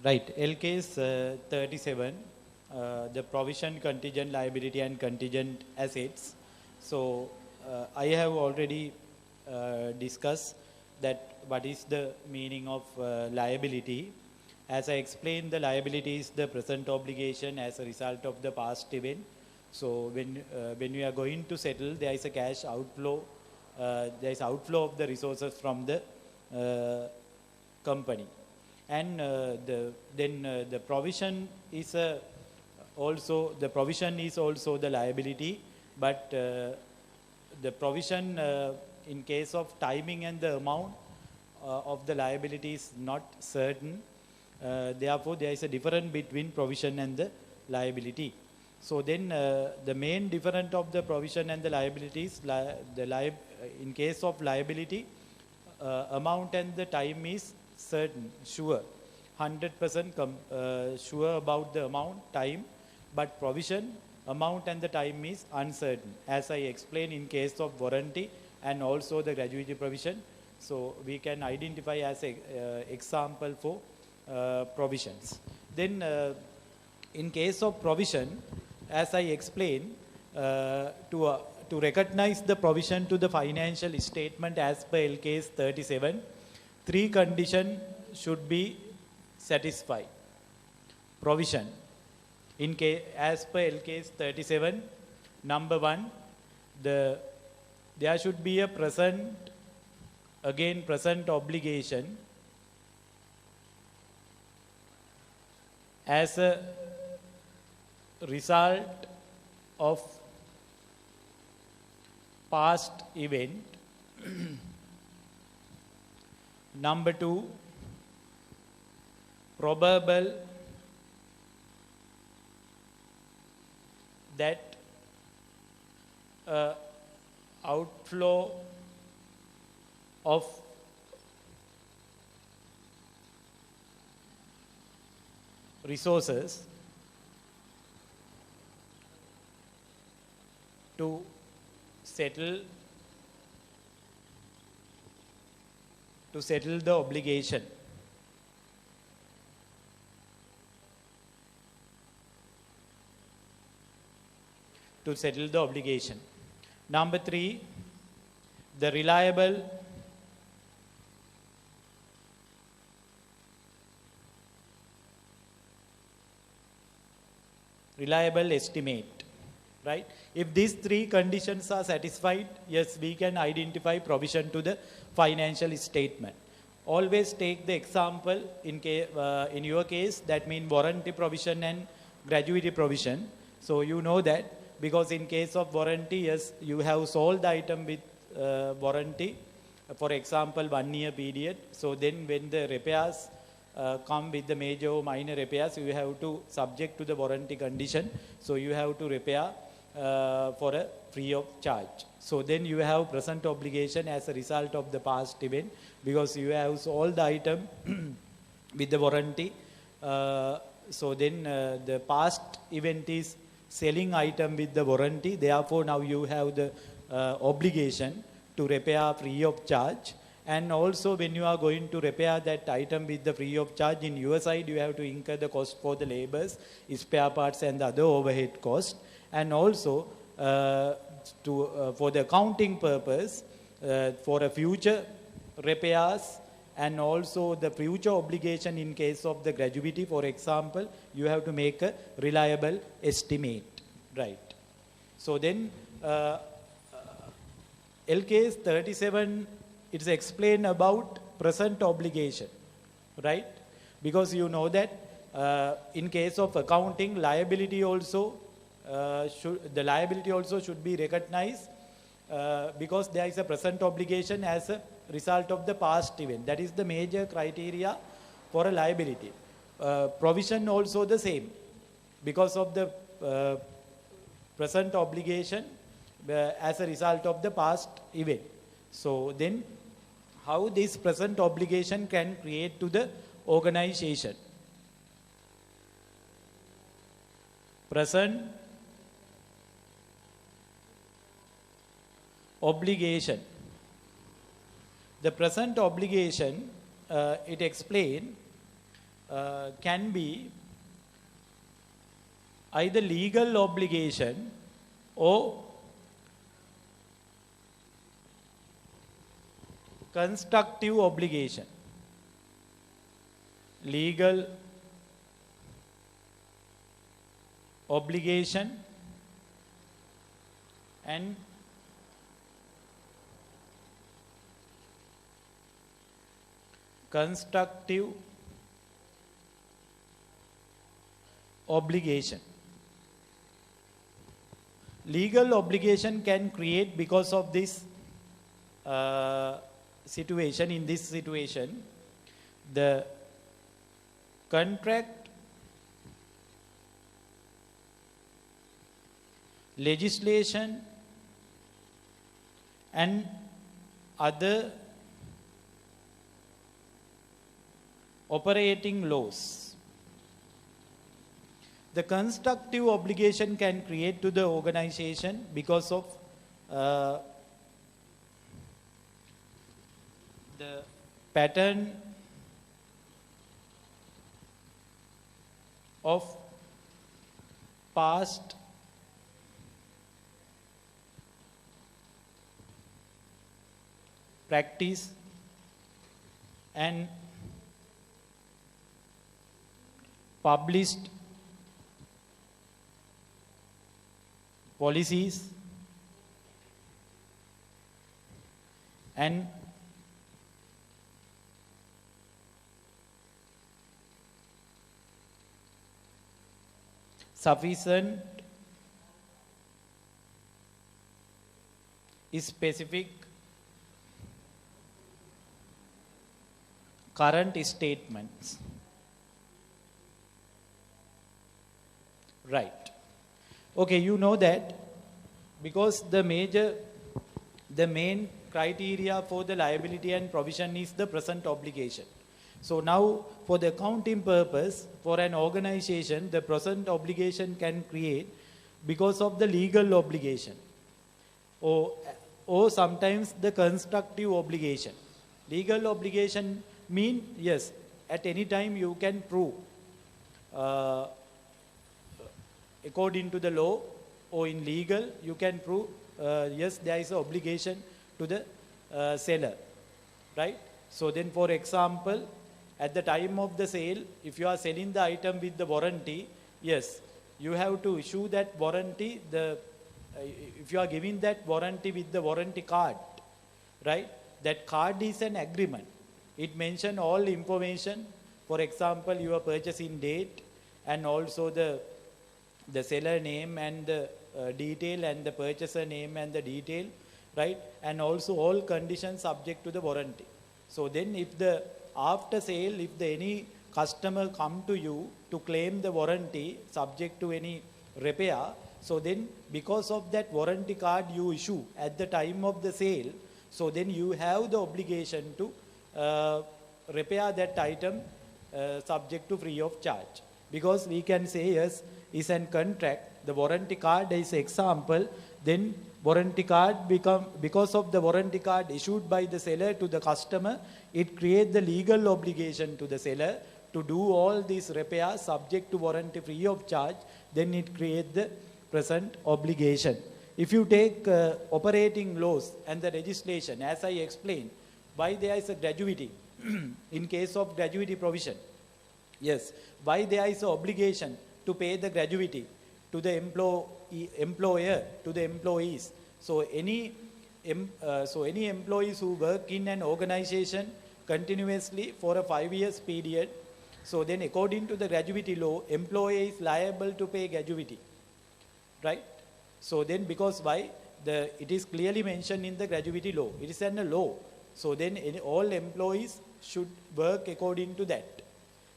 Right. L case 37, the provision, contingent liability and contingent assets. So I have already discussed that what is the meaning of liability. As I explained, the liability is the present obligation as a result of the past event. So when we are going to settle, there is a cash outflow. There is outflow of the resources from the company, and the provision is also the liability, but the provision in case of timing and the amount of the liability is not certain. Therefore, there is a difference between provision and the liability. So then the main difference of the provision and the liabilities, in case of liability, amount and the time is certain, sure, 100% sure about the amount, time, but provision, amount and the time is uncertain, as I explained in case of warranty and also the gratuity provision. So we can identify as an example for provisions. Then in case of provision, as I explained, to recognize the provision to the financial statement as per L case 37, 3 conditions should be satisfied. Provision, as per L case 37, number 1, there should be a present obligation as a result of past event. Number 2, probable that outflow of resources to settle the obligation. Number 3, the reliable estimate. Right? If these 3 conditions are satisfied, yes, we can identify provision to the financial statement. Always take the example in your case, that means warranty provision and gratuity provision. So you know that, because in case of warranty, yes, you have sold the item with warranty, for example, 1 year period. So then when the repairs come with the major or minor repairs, you have to subject to the warranty condition. So you have to repair for a free of charge. So then you have present obligation as a result of the past event, because you have sold the item with the warranty. So then the past event is selling item with the warranty. Therefore, now you have the obligation to repair free of charge. And also, when you are going to repair that item with the free of charge, in your side, you have to incur the cost for the labors, spare parts and the other overhead cost. And also, for the accounting purpose, for a future repairs and also the future obligation in case of the gratuity, for example, you have to make a reliable estimate, right? So then, L case 37, it's explained about present obligation, right? Because you know that in case of accounting, liability also should be recognized because there is a present obligation as a result of the past event. That is the major criteria for a liability. Provision also the same, because of the present obligation as a result of the past event. So then, how this present obligation can create to the organization? Present obligation. The present obligation, it explained can be either legal obligation or constructive obligation. Legal obligation and constructive obligation. Legal obligation can create because of this situation. In this situation, the contract, legislation and other operating laws. The constructive obligation can create to the organization because of the pattern of past practice and published policies and sufficient specific current statements. Right. Okay, you know that because the main criteria for the liability and provision is the present obligation. So now for the accounting purpose, for an organization, the present obligation can create because of the legal obligation or sometimes the constructive obligation. Legal obligation mean, yes, at any time you can prove according to the law or in legal, you can prove, yes, there is an obligation to the seller, right? So then, for example, at the time of the sale, if you are selling the item with the warranty, yes, you have to issue that warranty, if you are giving that warranty with the warranty card, right? That card is an agreement. It mentions all information, for example, your purchasing date and also the seller name and the detail and the purchaser name and the detail, right? And also all conditions subject to the warranty. So then if after sale, if any customer come to you to claim the warranty subject to any repair, so then because of that warranty card you issue at the time of the sale, so then you have the obligation to repair that item subject to free of charge. Because we can say, yes, is an contract, the warranty card is example, then warranty card because of the warranty card issued by the seller to the customer, it creates the legal obligation to the seller to do all these repairs subject to warranty free of charge, then it creates the present obligation. If you take operating laws and the legislation, as I explained, why there is a gratuity in case of gratuity provision? Yes, why there is an obligation to pay the gratuity to the employer, to the employees. So any employees who work in an organization continuously for a 5 years period, so then according to the gratuity law, employee is liable to pay gratuity, right? So then because why? It is clearly mentioned in the gratuity law. It is a law. So then all employees should work according to that.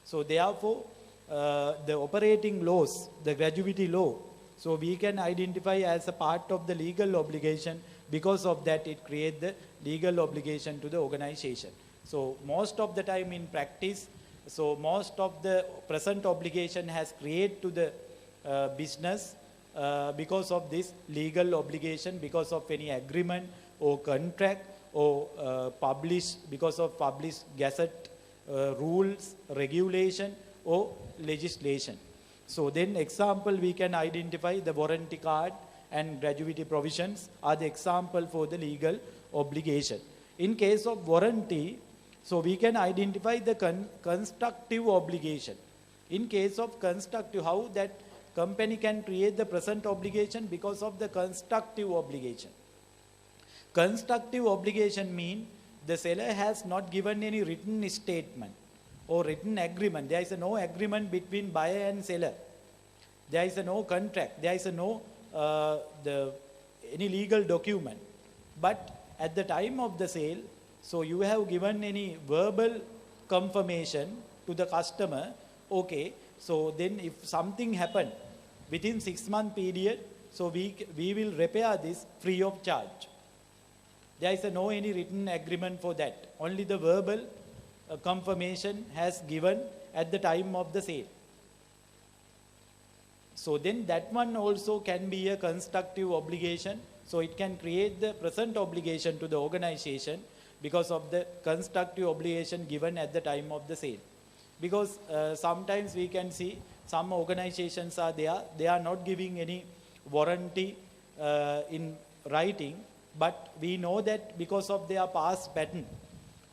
So therefore, the operating laws, the gratuity law, so we can identify as a part of the legal obligation. Because of that, it creates the legal obligation to the organization. So most of the time in practice, so most of the present obligation has created to the business because of this legal obligation, because of any agreement or contract or because of published gazette rules, regulation or legislation. So then example we can identify the warranty card and gratuity provisions are the example for the legal obligation. In case of warranty, so we can identify the constructive obligation. In case of constructive, how that company can create the present obligation because of the constructive obligation. Constructive obligation means the seller has not given any written statement or written agreement. There is no agreement between buyer and seller. There is no contract. There is no any legal document. But at the time of the sale, so you have given any verbal confirmation to the customer. Okay, so then if something happened within 6-month period, so we will repair this free of charge. There is no any written agreement for that. Only the verbal confirmation has given at the time of the sale. So then that one also can be a constructive obligation. So it can create the present obligation to the organization because of the constructive obligation given at the time of the sale. Because sometimes we can see some organizations are there, they are not giving any warranty in writing, but we know that because of their past pattern,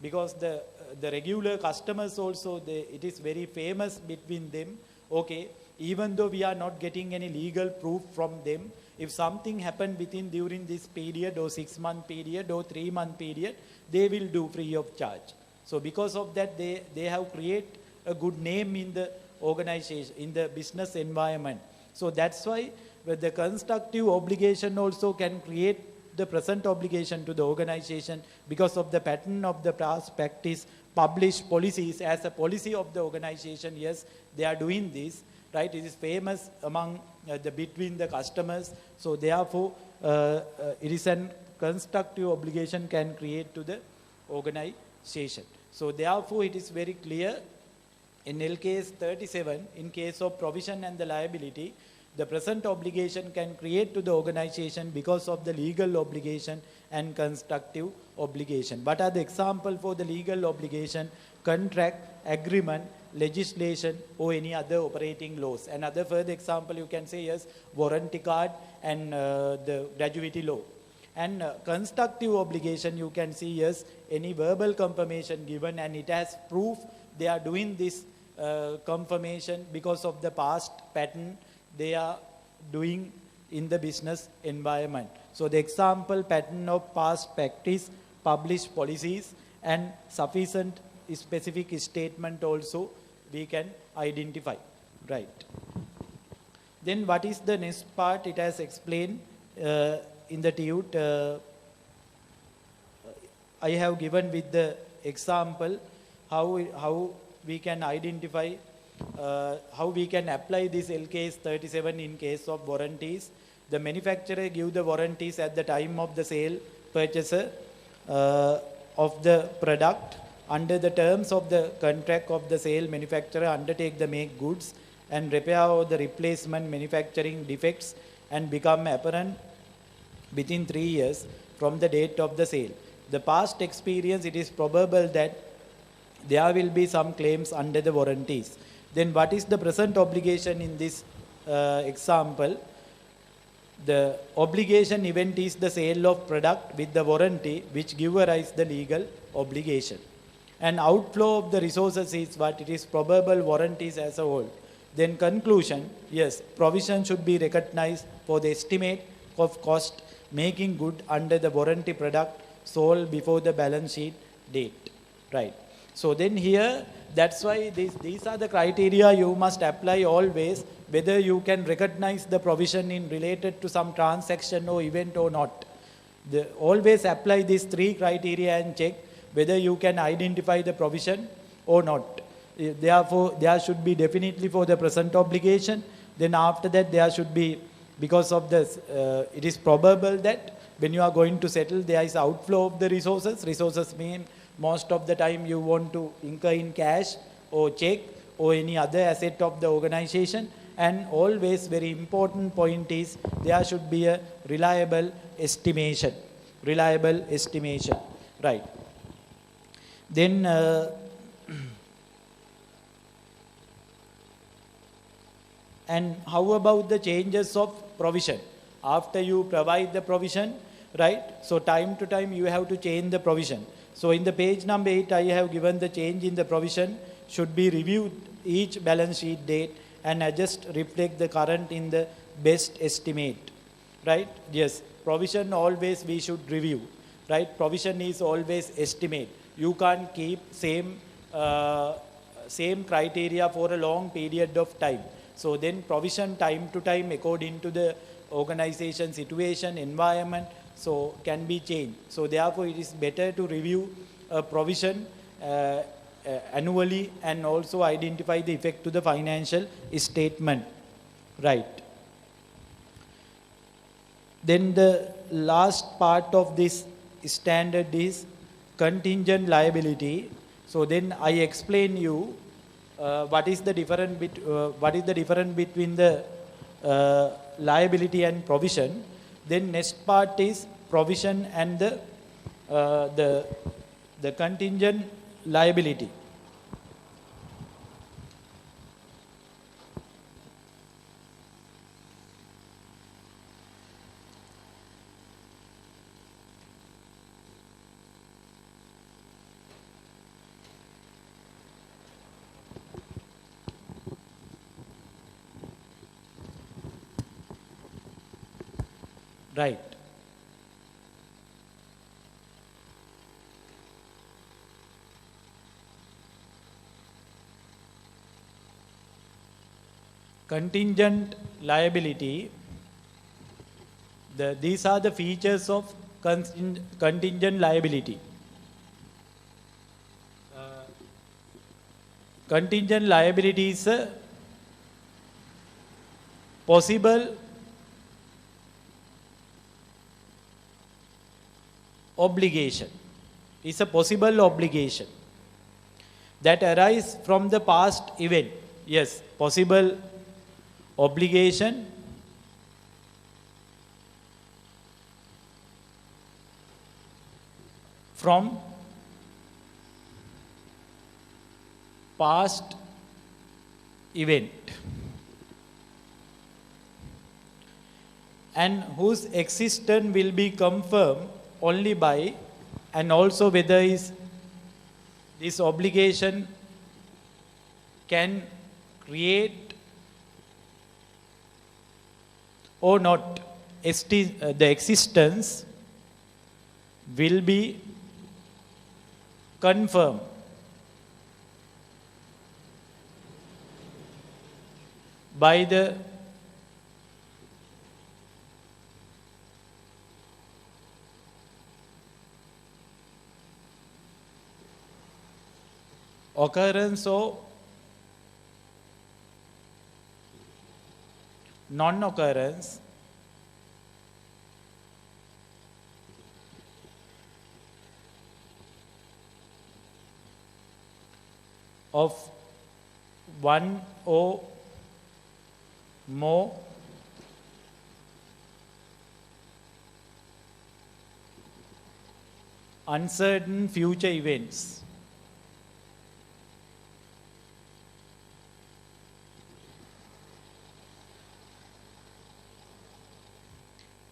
because the regular customers also, it is very famous between them. Okay, even though we are not getting any legal proof from them, if something happened during this period or 6-month period or 3-month period, they will do free of charge. So because of that, they have created a good name in the organization, in the business environment. So that's why the constructive obligation also can create the present obligation to the organization because of the pattern of the past practice, published policies as a policy of the organization. Yes, they are doing this, right? It is famous among between the customers. So therefore, it is a constructive obligation can create to the organization. So therefore, it is very clear in LKS 37, in case of provision and the liability, the present obligation can create to the organization because of the legal obligation and constructive obligation. What are the example for the legal obligation? Contract, agreement, legislation or any other operating laws. Another further example you can say is warranty card and the gratuity law. And constructive obligation you can see is any verbal confirmation given and it has proof they are doing this confirmation because of the past pattern they are doing in the business environment. So the example pattern of past practice, published policies and sufficient specific statement also we can identify, right? Then what is the next part? It has explained in the TUT. I have given with the example how we can identify, how we can apply this LKS 37 in case of warranties. The manufacturer give the warranties at the time of the sale, purchaser of the product. Under the terms of the contract of the sale, manufacturer undertake the make goods and repair or the replacement manufacturing defects and become apparent within 3 years from the date of the sale. The past experience, it is probable that there will be some claims under the warranties. Then what is the present obligation in this example? The obligation event is the sale of product with the warranty which give rise the legal obligation. And outflow of the resources is what it is probable warranties as a whole. Then conclusion, yes, provision should be recognized for the estimate of cost making good under the warranty product sold before the balance sheet date, right? So then here, that's why these are the criteria you must apply always, whether you can recognize the provision in related to some transaction or event or not. Always apply these 3 criteria and check whether you can identify the provision or not. Therefore, there should be definitely for the present obligation. Then after that, there should be, because of this, it is probable that when you are going to settle, there is outflow of the resources. Resources mean most of the time you want to incur in cash or check or any other asset of the organization. And always very important point is there should be a reliable estimation. Reliable estimation, right? Then And how about the changes of provision? After you provide the provision, right? So time to time you have to change the provision. So in the page number 8, I have given the change in the provision should be reviewed each balance sheet date and adjust reflect the current in the best estimate, right? Yes, provision always we should review, right? Provision is always estimate. You can't keep same criteria for a long period of time. So then provision time to time according to the organization situation, environment, so can be changed. So therefore it is better to review a provision annually and also identify the effect to the financial statement, right? Then the last part of this standard is contingent liability. So then I explain you what is the difference between the liability and provision. Then next part is provision and the contingent liability. Right. Contingent liability, these are the features of contingent liability. Contingent liability is a possible obligation. It's a possible obligation that arises from the past event. Yes, possible obligation from past event and whose existence will be confirmed only by, and also whether is this obligation can create or not. The existence will be confirmed by the occurrence or non-occurrence of one or more uncertain future events.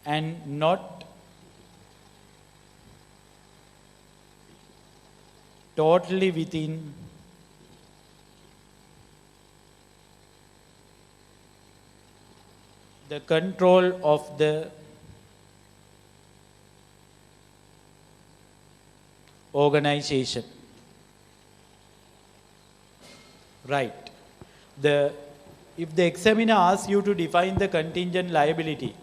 And not totally within the control of the organization. Right. If the examiner asks you to define the contingent liability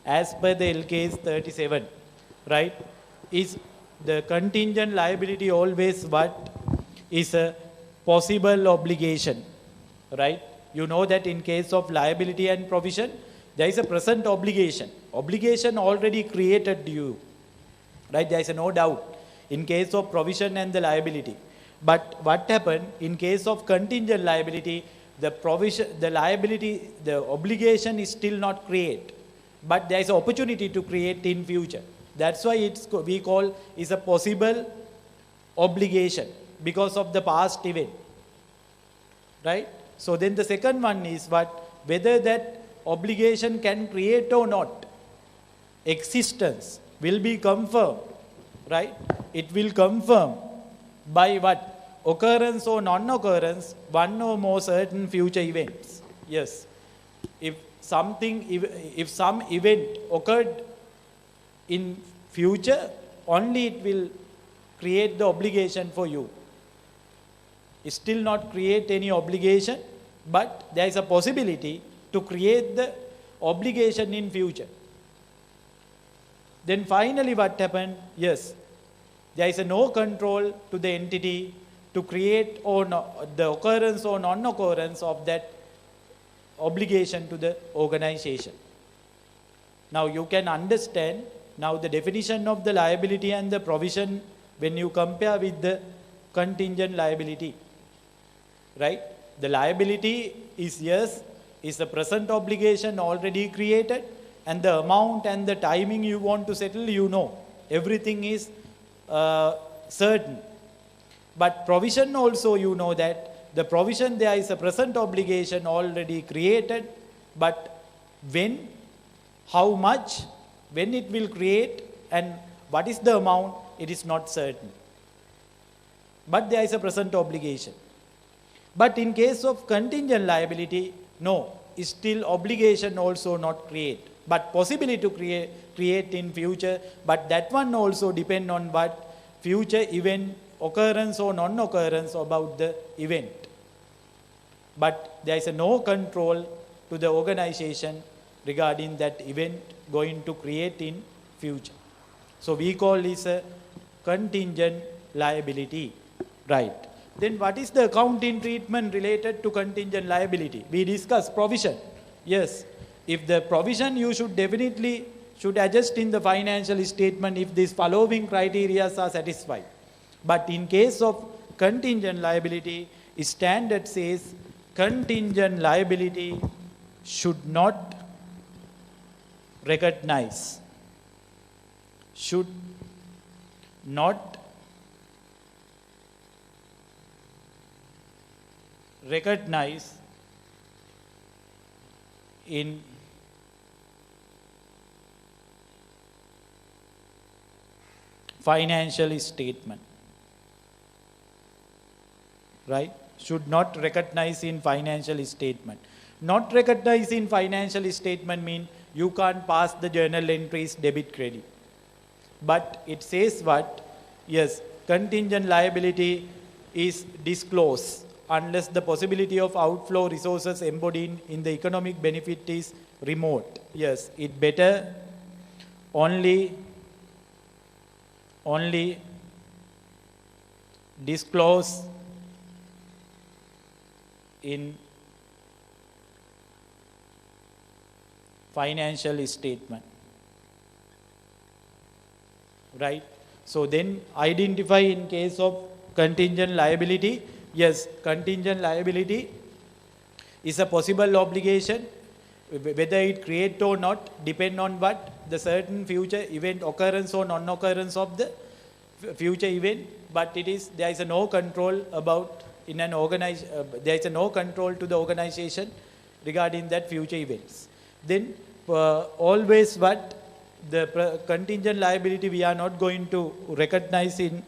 as per the LKS 37, right, is the contingent liability always what is a possible obligation, right? You know that in case of liability and provision, there is a present obligation. Obligation already created you, right? There is no doubt in case of provision and the liability. But what happened in case of contingent liability, the provision, the liability, the obligation is still not created, but there is an opportunity to create in future. That's why we call is a possible obligation because of the past event, right? So then the second one is what whether that obligation can create or not, existence will be confirmed, right? It will confirm by what? Occurrence or non-occurrence, one or more certain future events. Yes. If some event occurred in future, only it will create the obligation for you. It still not create any obligation, but there is a possibility to create the obligation in future. Then finally what happened? Yes, there is no control to the entity to create or the occurrence or non-occurrence of that obligation to the organization. Now you can understand now the definition of the liability and the provision when you compare with the contingent liability, right? The liability is, yes, is a present obligation already created, and the amount and the timing you want to settle, you know. Everything is certain. But provision also, you know that the provision, there is a present obligation already created, but when, how much, when it will create, and what is the amount, it is not certain. But there is a present obligation. But in case of contingent liability, no, is still obligation also not create, but possibility to create in future, but that one also depend on what future event, occurrence or non-occurrence about the event. But there is no control to the organization regarding that event going to create in future. So we call this a contingent liability, right? Then what is the accounting treatment related to contingent liability? We discussed provision. Yes, if the provision, you should definitely adjust in the financial statement if these following criteria are satisfied. But in case of contingent liability, standard says contingent liability should not recognize in financial statement, right? Should not recognize in financial statement. Not recognize in financial statement mean you can't pass the journal entries debit credit. But it says what? Yes, contingent liability is disclosed unless the possibility of outflow resources embodied in the economic benefit is remote. Yes, it better only disclose in financial statement, right? So then identify in case of contingent liability. Yes, contingent liability is a possible obligation, whether it create or not, depend on what the certain future event, occurrence or non-occurrence of the future event, but there is no control about in an there is no control to the organization regarding that future events. Then always what the contingent liability we are not going to recognize in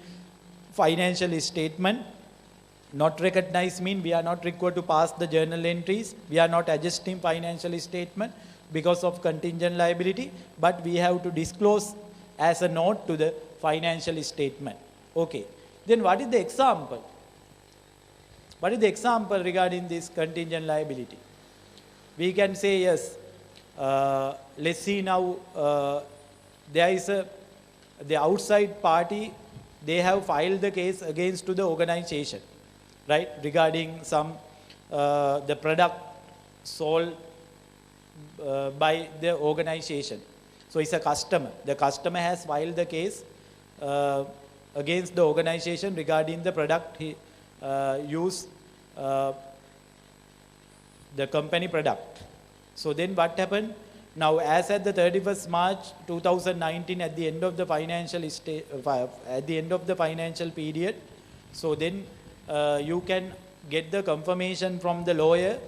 financial statement. Not recognize mean we are not required to pass the journal entries. We are not adjusting financial statement because of contingent liability, but we have to disclose as a note to the financial statement. Okay. Then what is the example? What is the example regarding this contingent liability? We can say yes. Let's see now. There is the outside party. They have filed the case against to the organization, right? Regarding some the product sold by the organization. So it's a customer. The customer has filed the case against the organization regarding the product he used, the company product. So then what happened? Now, as at the 31st March 2019, at the end of the financial period, so then you can get the confirmation from the lawyer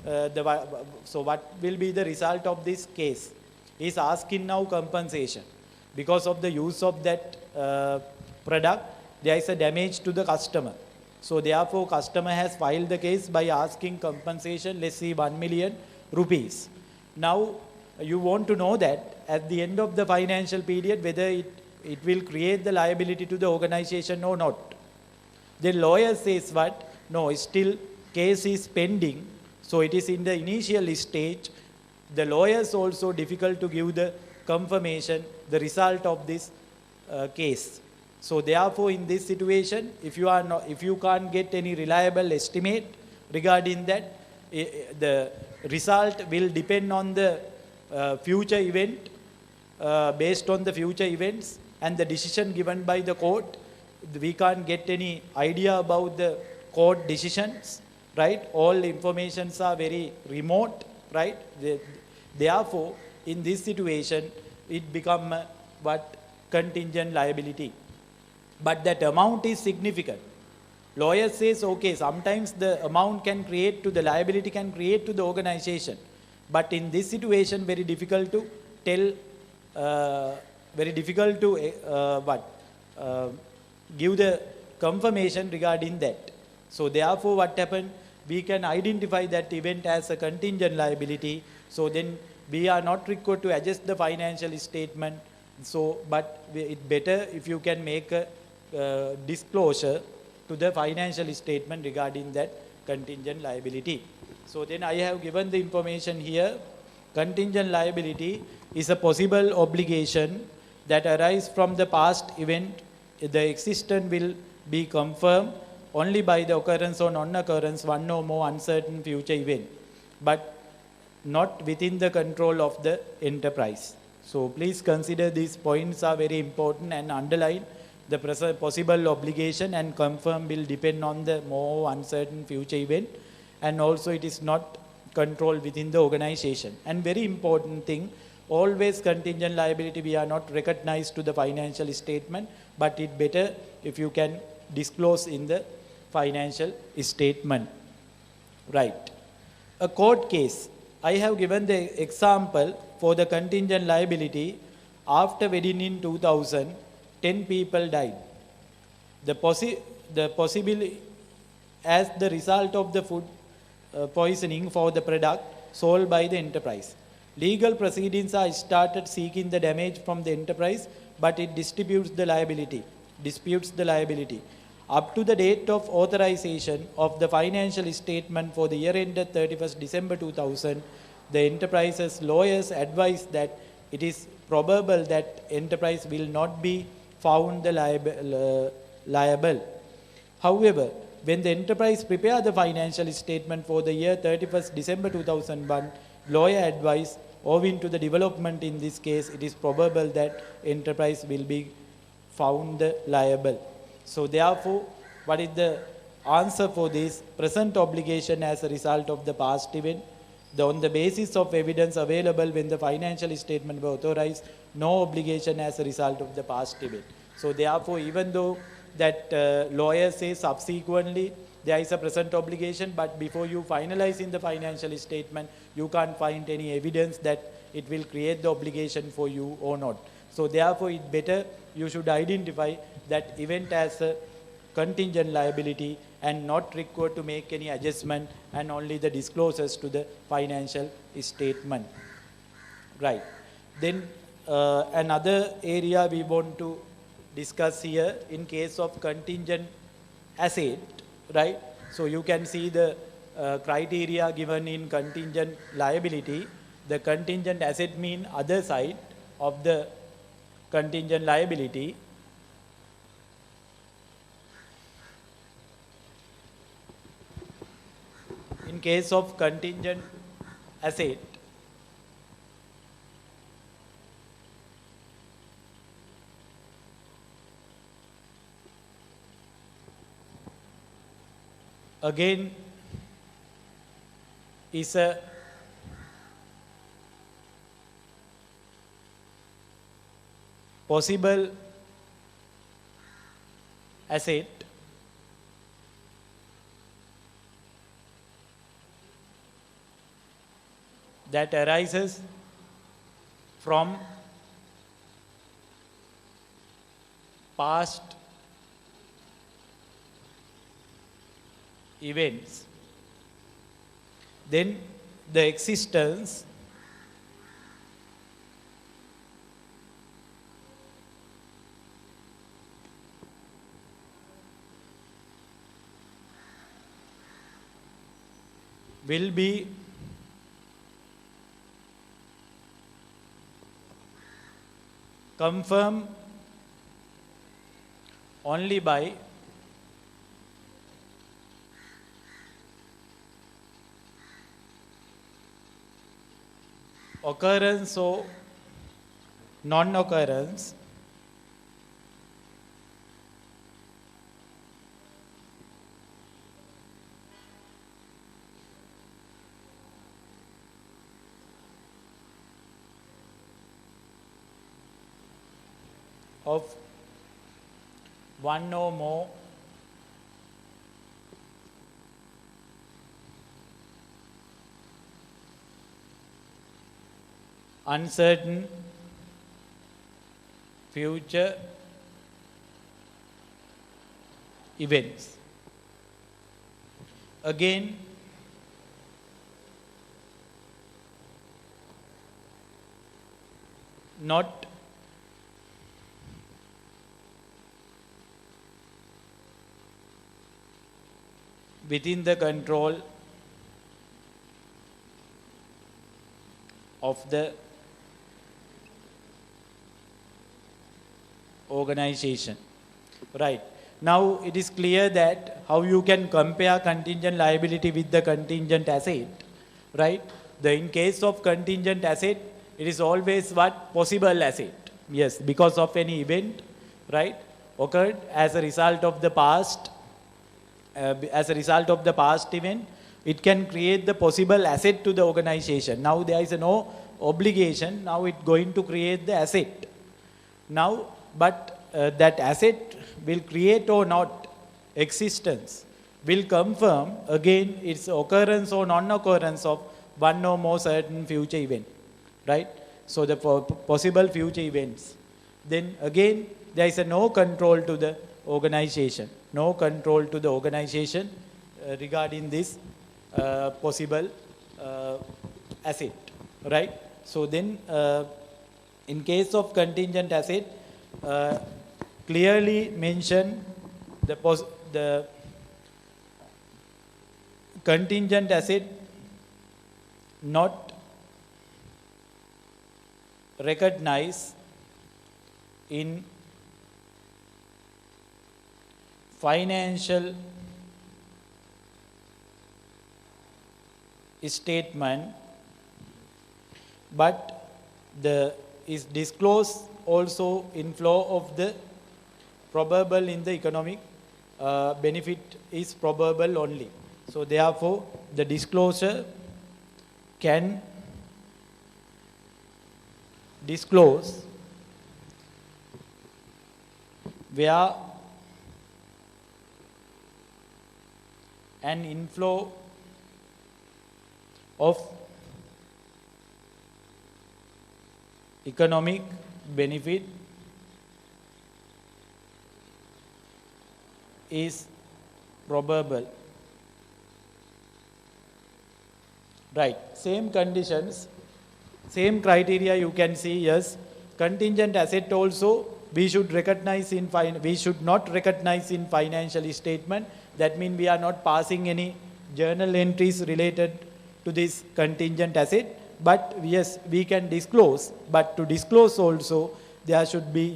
so what will be the result of this case? Is asking now compensation because of the use of that product. There is a damage to the customer. So therefore, customer has filed the case by asking compensation, let's say 1 million rupees. Now, you want to know that at the end of the financial period, whether it will create the liability to the organization or not. The lawyer says what? No, still case is pending. So it is in the initial stage. The lawyers also difficult to give the confirmation, the result of this case. So therefore, in this situation, if you can't get any reliable estimate regarding that, the result will depend on the future event, based on the future events and the decision given by the court. We can't get any idea about the court decisions, right? All informations are very remote, right? Therefore, in this situation, it become what? Contingent liability. But that amount is significant. Lawyer says, okay, sometimes the amount can create to the liability can create to the organization. But in this situation, very difficult to tell, very difficult to give the confirmation regarding that. So therefore, what happened? We can identify that event as a contingent liability. So then we are not required to adjust the financial statement. So, but it's better if you can make a disclosure to the financial statement regarding that contingent liability. So then I have given the information here. Contingent liability is a possible obligation that arises from the past event. The existence will be confirmed only by the occurrence or non-occurrence one or more uncertain future event, but not within the control of the enterprise. So please consider these points are very important and underline the possible obligation and confirm will depend on the more uncertain future event, and also it is not controlled within the organization. And very important thing, always contingent liability we are not recognized to the financial statement, but it better if you can disclose in the financial statement. Right. A court case. I have given the example for the contingent liability. After wedding in 2000, 10 people died. The possibility as the result of the food poisoning for the product sold by the enterprise. Legal proceedings are started seeking the damage from the enterprise, but it disputes the liability. Up to the date of authorization of the financial statement for the year ended 31st December 2000, the enterprise's lawyers advised that it is probable that enterprise will not be found liable. However, when the enterprise prepared the financial statement for the year 31st December 2001, lawyer advised, owing to the development in this case, it is probable that enterprise will be found liable. So therefore, what is the answer for this? Present obligation as a result of the past event. On the basis of evidence available when the financial statement was authorized, no obligation as a result of the past event. So therefore, even though that lawyer says subsequently there is a present obligation, but before you finalize in the financial statement, you can't find any evidence that it will create the obligation for you or not. So therefore, it better you should identify that event as a contingent liability and not required to make any adjustment, and only the disclosures to the financial statement. Right. Then another area we want to discuss here in case of contingent asset, right? So you can see the criteria given in contingent liability. The contingent asset mean other side of the contingent liability. In case of contingent asset, again is a possible asset that arises from past events, then the existence will be confirmed only by occurrence or non-occurrence of one or more uncertain future events. Again, not within the control of the organization. Right. Now it is clear that how you can compare contingent liability with the contingent asset. Right. In case of contingent asset, it is always what? Possible asset. Yes, because of any event, right, occurred as a result of the past, event, it can create the possible asset to the organization. Now there is no obligation. Now it's going to create the asset. Now, but that asset will create or not existence will confirm again its occurrence or non-occurrence of one or more certain future event, right? So the possible future events. Then again, there is no control to the organization. No control to the organization regarding this possible asset, right? So then, in case of contingent asset, clearly mention the contingent asset not recognized in financial statement, but is disclosed also in flow of the probable in the economic benefit is probable only. So therefore, the disclosure can disclose where an inflow of economic benefit is probable. Right, same conditions, same criteria you can see. Yes, contingent asset also we should recognize in we should not recognize in financial statement. That means we are not passing any journal entries related to this contingent asset. But yes, we can disclose. But to disclose also, there should be,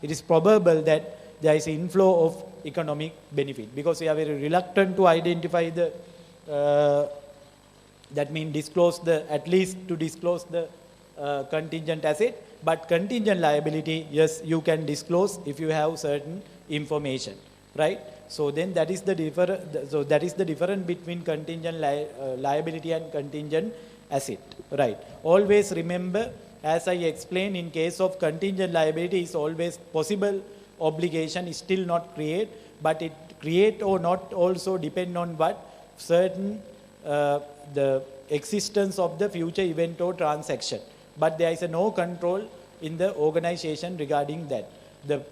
it is probable that there is inflow of economic benefit, because we are very reluctant to identify the, that means at least to disclose the contingent asset. But contingent liability, yes, you can disclose if you have certain information, right? So then that is the difference between contingent liability and contingent asset, right? Always remember, as I explained, in case of contingent liability is always possible obligation is still not create, but it create or not also depend on what certain the existence of the future event or transaction. But there is no control in the organization regarding that. The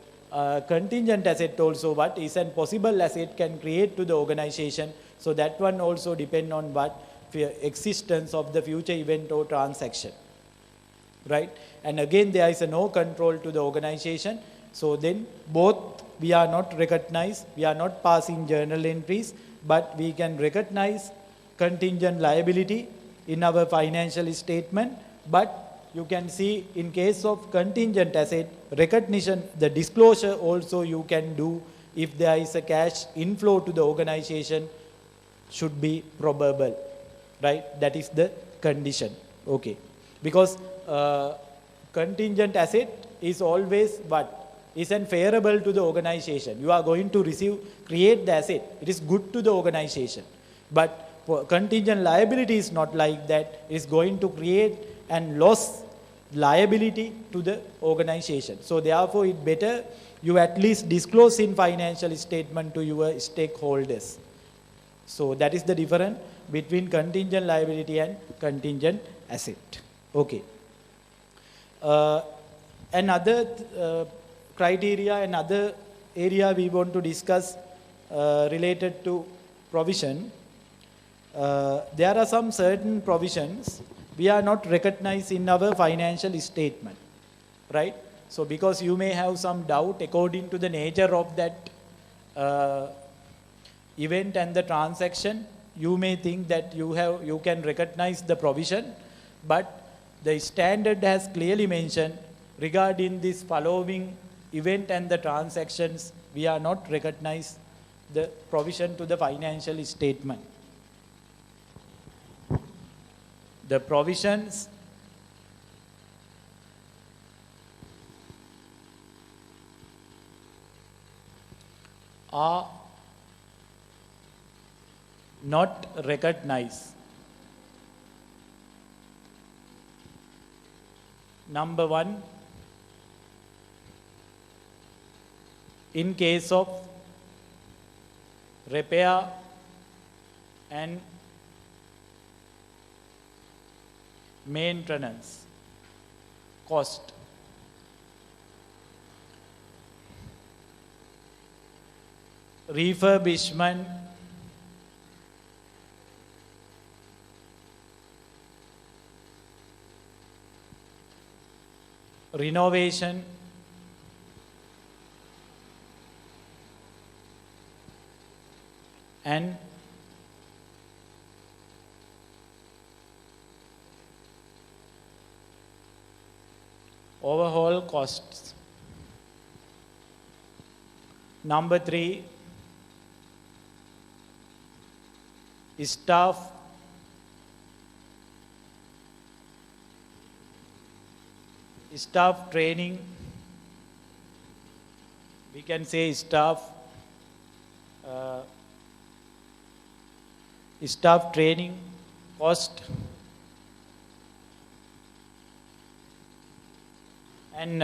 contingent asset also what is a possible asset can create to the organization. So that one also depend on what existence of the future event or transaction, right? And again, there is no control to the organization. So then both we are not recognized, we are not passing journal entries, but we can recognize contingent liability in our financial statement. But you can see in case of contingent asset recognition, the disclosure also you can do if there is a cash inflow to the organization should be probable, right? That is the condition, okay? Because contingent asset is always what? Is unfavorable to the organization. You are going to create the asset. It is good to the organization. But contingent liability is not like that. It is going to create and loss liability to the organization. So therefore, it better you at least disclose in financial statement to your stakeholders. So that is the difference between contingent liability and contingent asset. Okay. Another criteria, another area we want to discuss related to provision. There are some certain provisions we are not recognized in our financial statement, right? So because you may have some doubt according to the nature of that event and the transaction, you may think that you can recognize the provision, but the standard has clearly mentioned regarding this following event and the transactions, we are not recognize the provision to the financial statement. The provisions are not recognized. Number one, in case of repair and maintenance cost, refurbishment, renovation, and overhaul costs. Number three, staff training, we can say staff training cost, and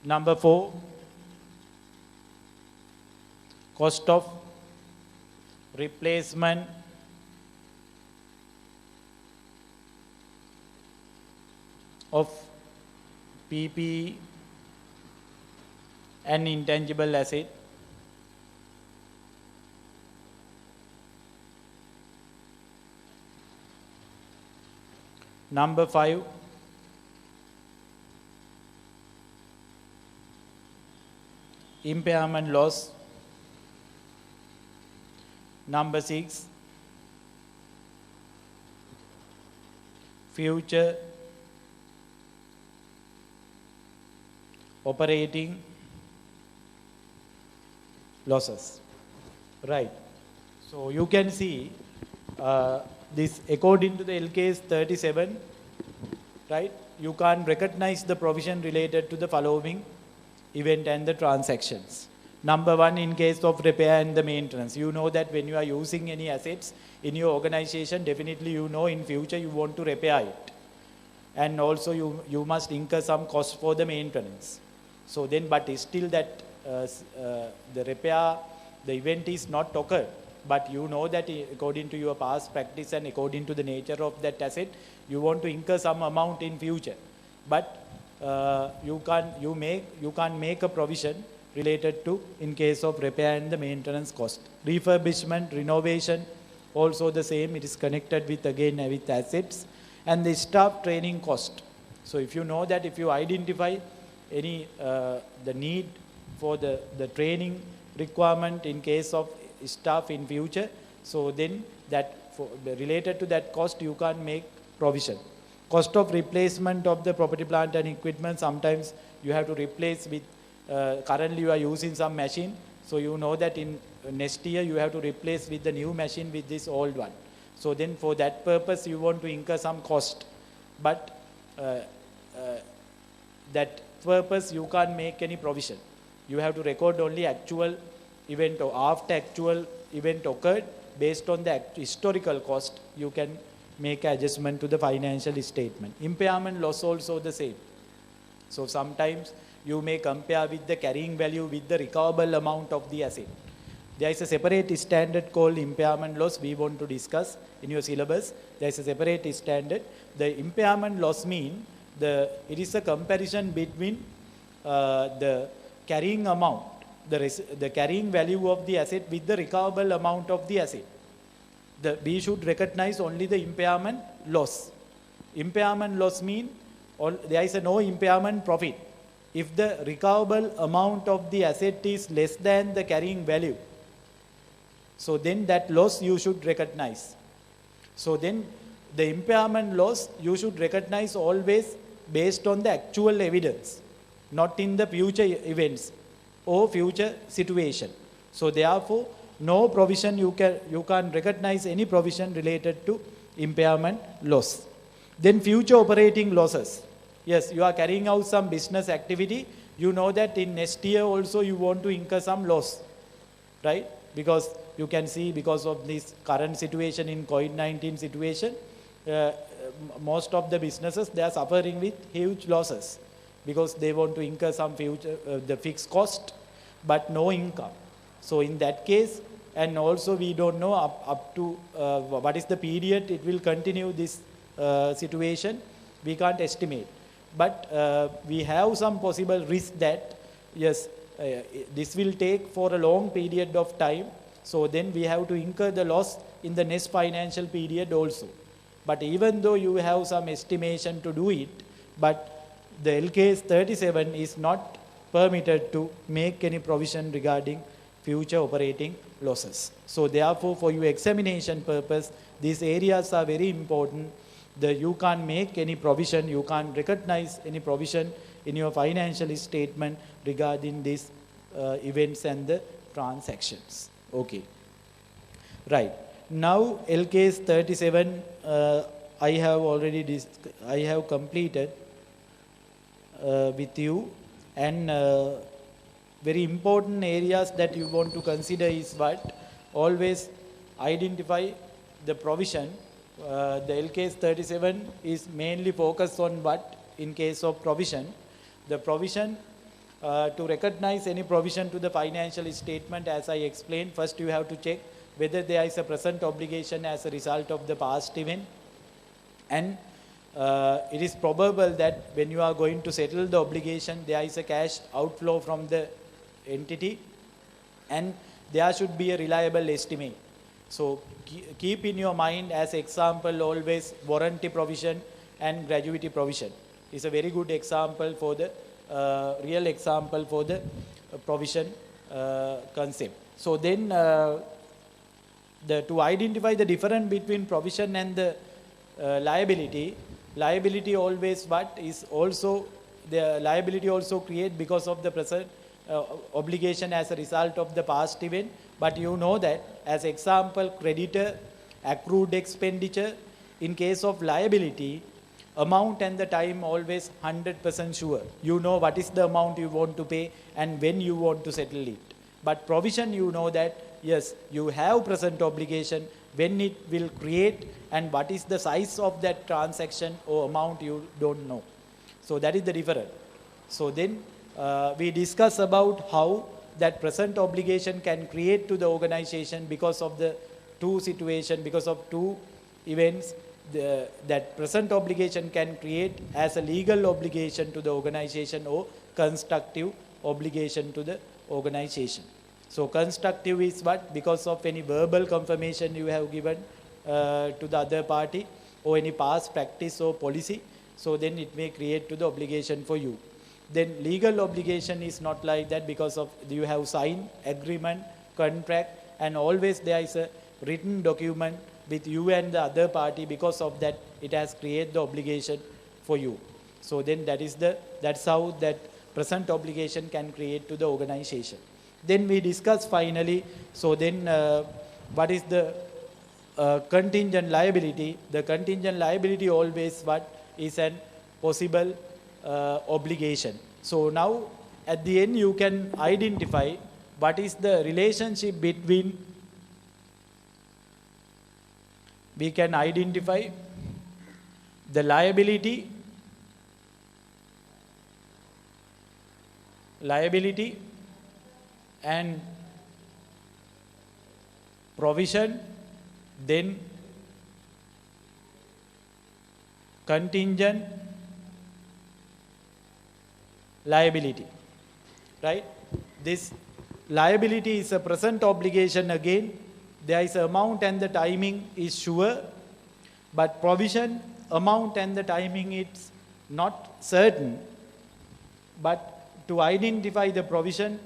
number four, cost of replacement of PPE and intangible asset. Number five, impairment loss. Number six, future operating losses, right? So you can see this according to the LKS 37, right? You can't recognize the provision related to the following event and the transactions. Number one, in case of repair and the maintenance, you know that when you are using any assets in your organization, definitely you know in future you want to repair it. And also you must incur some cost for the maintenance. So then, but still that the repair, the event is not occurred, but you know that according to your past practice and according to the nature of that asset, you want to incur some amount in future. But you can't make a provision related to in case of repair and the maintenance cost. Refurbishment, renovation, also the same, it is connected with again with assets. And the staff training cost. So if you know that, if you identify any the need for the training requirement in case of staff in future, so then that related to that cost you can make provision. Cost of replacement of the property, plant and equipment, sometimes you have to replace with, currently you are using some machine, so you know that in next year you have to replace with the new machine with this old one. So then for that purpose you want to incur some cost, but that purpose you can't make any provision. You have to record only actual event, or after actual event occurred, based on the historical cost you can make adjustment to the financial statement. Impairment loss also the same. So sometimes you may compare with the carrying value with the recoverable amount of the asset. There is a separate standard called impairment loss we want to discuss in your syllabus. There is a separate standard. The impairment loss mean it is a comparison between the carrying amount, the carrying value of the asset with the recoverable amount of the asset. We should recognize only the impairment loss. Impairment loss mean there is no impairment profit. If the recoverable amount of the asset is less than the carrying value, so then that loss you should recognize. So then the impairment loss you should recognize always based on the actual evidence, not in the future events or future situation. So therefore, no provision you can recognize any provision related to impairment loss. Then future operating losses. Yes, you are carrying out some business activity. You know that in next year also you want to incur some loss, right? Because you can see, because of this current situation in COVID-19 situation, most of the businesses, they are suffering with huge losses because they want to incur some future the fixed cost but no income. So in that case, and also we don't know up to what is the period it will continue this situation, we can't estimate. But we have some possible risk that yes, this will take for a long period of time. So then we have to incur the loss in the next financial period also. But even though you have some estimation to do it, but the LKS 37 is not permitted to make any provision regarding future operating losses. So therefore, for your examination purpose, these areas are very important. You can't make any provision, you can't recognize any provision in your financial statement regarding these events and the transactions. Okay. Right. Now LKS 37 I have completed with you, and very important areas that you want to consider is what? Always identify the provision. The LKS 37 is mainly focused on what? In case of provision, the provision to recognize any provision to the financial statement, as I explained, first you have to check whether there is a present obligation as a result of the past event, and it is probable that when you are going to settle the obligation, there is a cash outflow from the entity, and there should be a reliable estimate. So keep in your mind as example always warranty provision and gratuity provision is a very good example for the real example for the provision concept. So then to identify the difference between provision and the liability always what is also the liability also create because of the present obligation as a result of the past event. But you know that as example creditor, accrued expenditure, in case of liability, amount and the time always 100% sure. You know what is the amount you want to pay and when you want to settle it. But provision, you know that yes, you have present obligation, when it will create, and what is the size of that transaction or amount you don't know. So that is the difference. So then we discuss about how that present obligation can create to the organization because of the two situation, because of two events, that present obligation can create as a legal obligation to the organization or constructive obligation to the organization. So constructive is what? Because of any verbal confirmation you have given to the other party or any past practice or policy, so then it may create to the obligation for you. Then legal obligation is not like that, because of you have signed agreement, contract, and always there is a written document with you and the other party. Because of that, it has created the obligation for you. So then that's how that present obligation can create to the organization. Then we discuss finally, so then what is the contingent liability? The contingent liability always what is an possible obligation. So now at the end you can identify what is the relationship between, we can identify the liability and provision, then contingent liability, right? This liability is a present obligation again. There is amount and the timing is sure, but provision, amount and the timing is not certain. But to identify the provision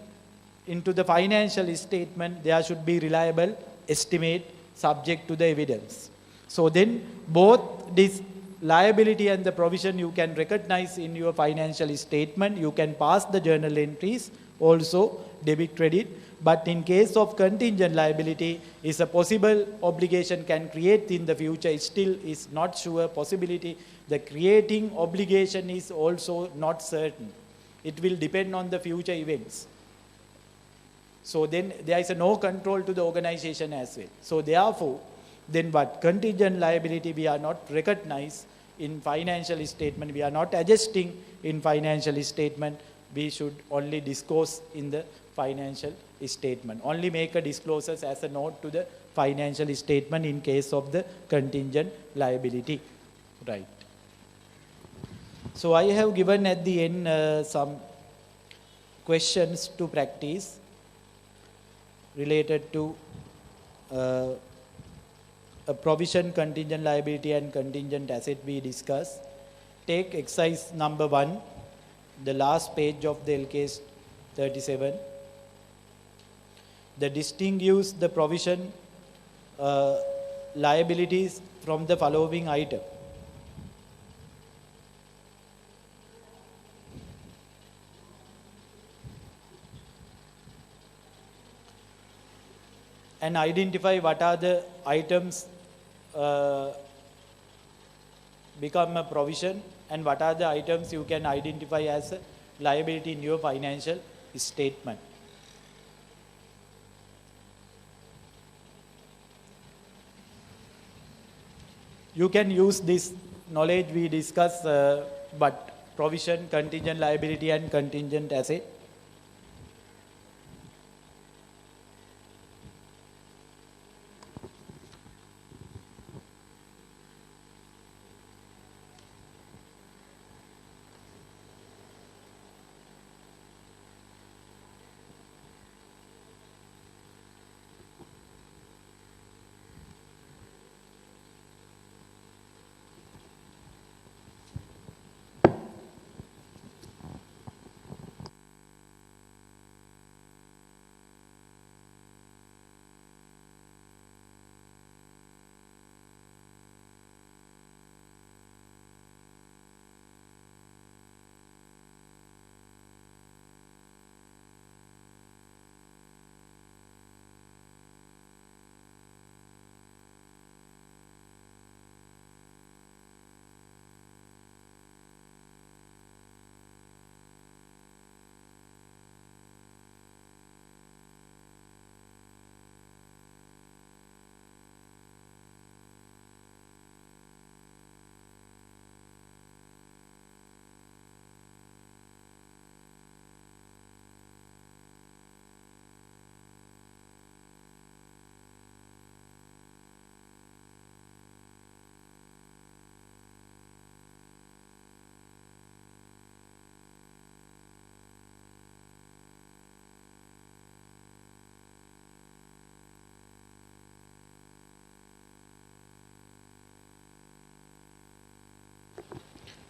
into the financial statement, there should be reliable estimate subject to the evidence. So then both this liability and the provision you can recognize in your financial statement. You can pass the journal entries, also debit credit. But in case of contingent liability, is a possible obligation can create in the future, still is not sure possibility. The creating obligation is also not certain. It will depend on the future events. So then there is no control to the organization as well. So therefore, then what? Contingent liability we are not recognized in financial statement. We are not adjusting in financial statement. We should only disclose in the financial statement. Only make a disclosures as a note to the financial statement in case of the contingent liability. Right. So I have given at the end some questions to practice related to a provision, contingent liability and contingent asset we discussed. Take exercise number 1, the last page of the LKS 37. The distinguish the provision liabilities from the following item. And identify what are the items become a provision and what are the items you can identify as a liability in your financial statement. You can use this knowledge we discuss, but provision, contingent liability and contingent asset.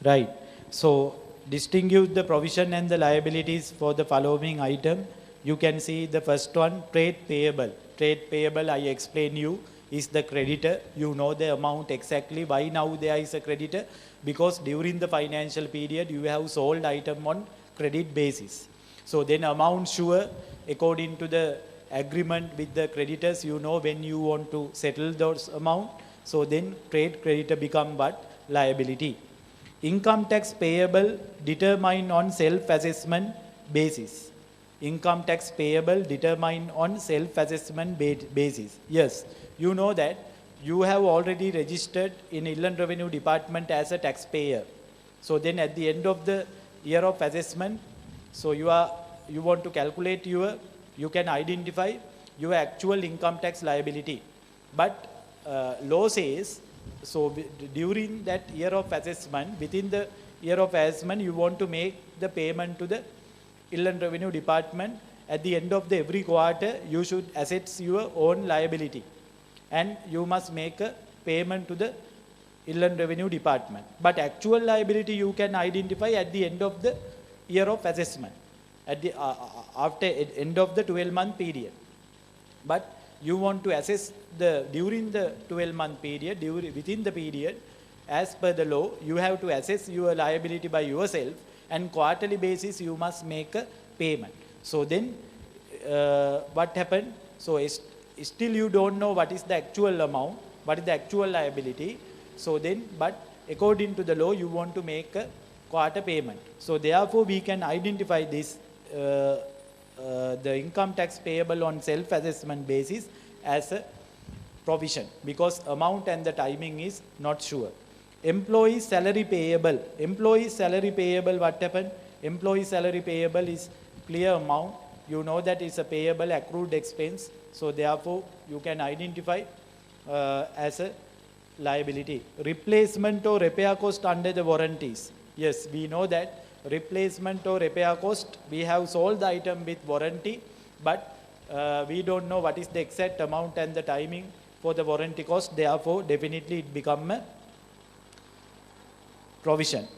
Right. So distinguish the provision and the liabilities for the following item. You can see the first one, trade payable. Trade payable, I explain you, is the creditor. You know the amount exactly. Why now there is a creditor? Because during the financial period, you have sold item on credit basis. So then amount sure, according to the agreement with the creditors, you know when you want to settle those amount. So then trade creditor become what? Liability. Income tax payable determined on self-assessment basis. Income tax payable determined on self-assessment basis. Yes, you know that you have already registered in Inland Revenue Department as a taxpayer. So then at the end of the year of assessment, so you want to calculate you can identify your actual income tax liability. But law says, so during that year of assessment, within the year of assessment, you want to make the payment to the Inland Revenue Department. At the end of the every quarter, you should assess your own liability. And you must make a payment to the Inland Revenue Department. But actual liability you can identify at the end of the year of assessment, at the after end of the 12-month period. But you want to assess during the 12-month period, within the period, as per the law, you have to assess your liability by yourself, and quarterly basis you must make a payment. So then what happened? So still you don't know what is the actual amount, what is the actual liability. So then, but according to the law, you want to make a quarter payment. So therefore, we can identify this the income tax payable on self-assessment basis as a provision, because amount and the timing is not sure. Employee salary payable. Employee salary payable, what happened? Employee salary payable is clear amount. You know that it's a payable accrued expense. So therefore, you can identify as a liability. Replacement or repair cost under the warranties. Yes, we know that replacement or repair cost, we have sold the item with warranty, but we don't know what is the exact amount and the timing for the warranty cost. Therefore, definitely it become a provision.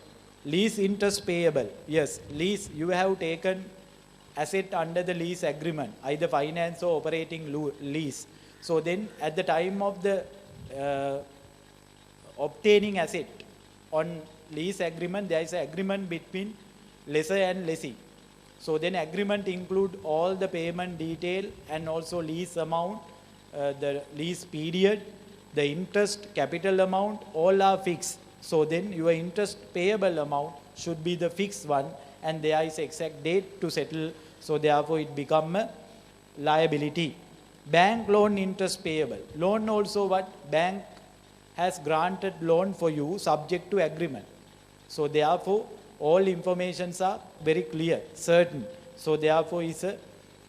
Lease interest payable. Yes, lease, you have taken asset under the lease agreement, either finance or operating lease. So then at the time of the obtaining asset on lease agreement, there is an agreement between lessor and lessee. So then agreement include all the payment detail and also lease amount, the lease period, the interest, capital amount, all are fixed. So then your interest payable amount should be the fixed one, and there is exact date to settle. So therefore it become a liability. Bank loan interest payable. Loan also what? Bank has granted loan for you subject to agreement. So therefore all informations are very clear, certain. So therefore is a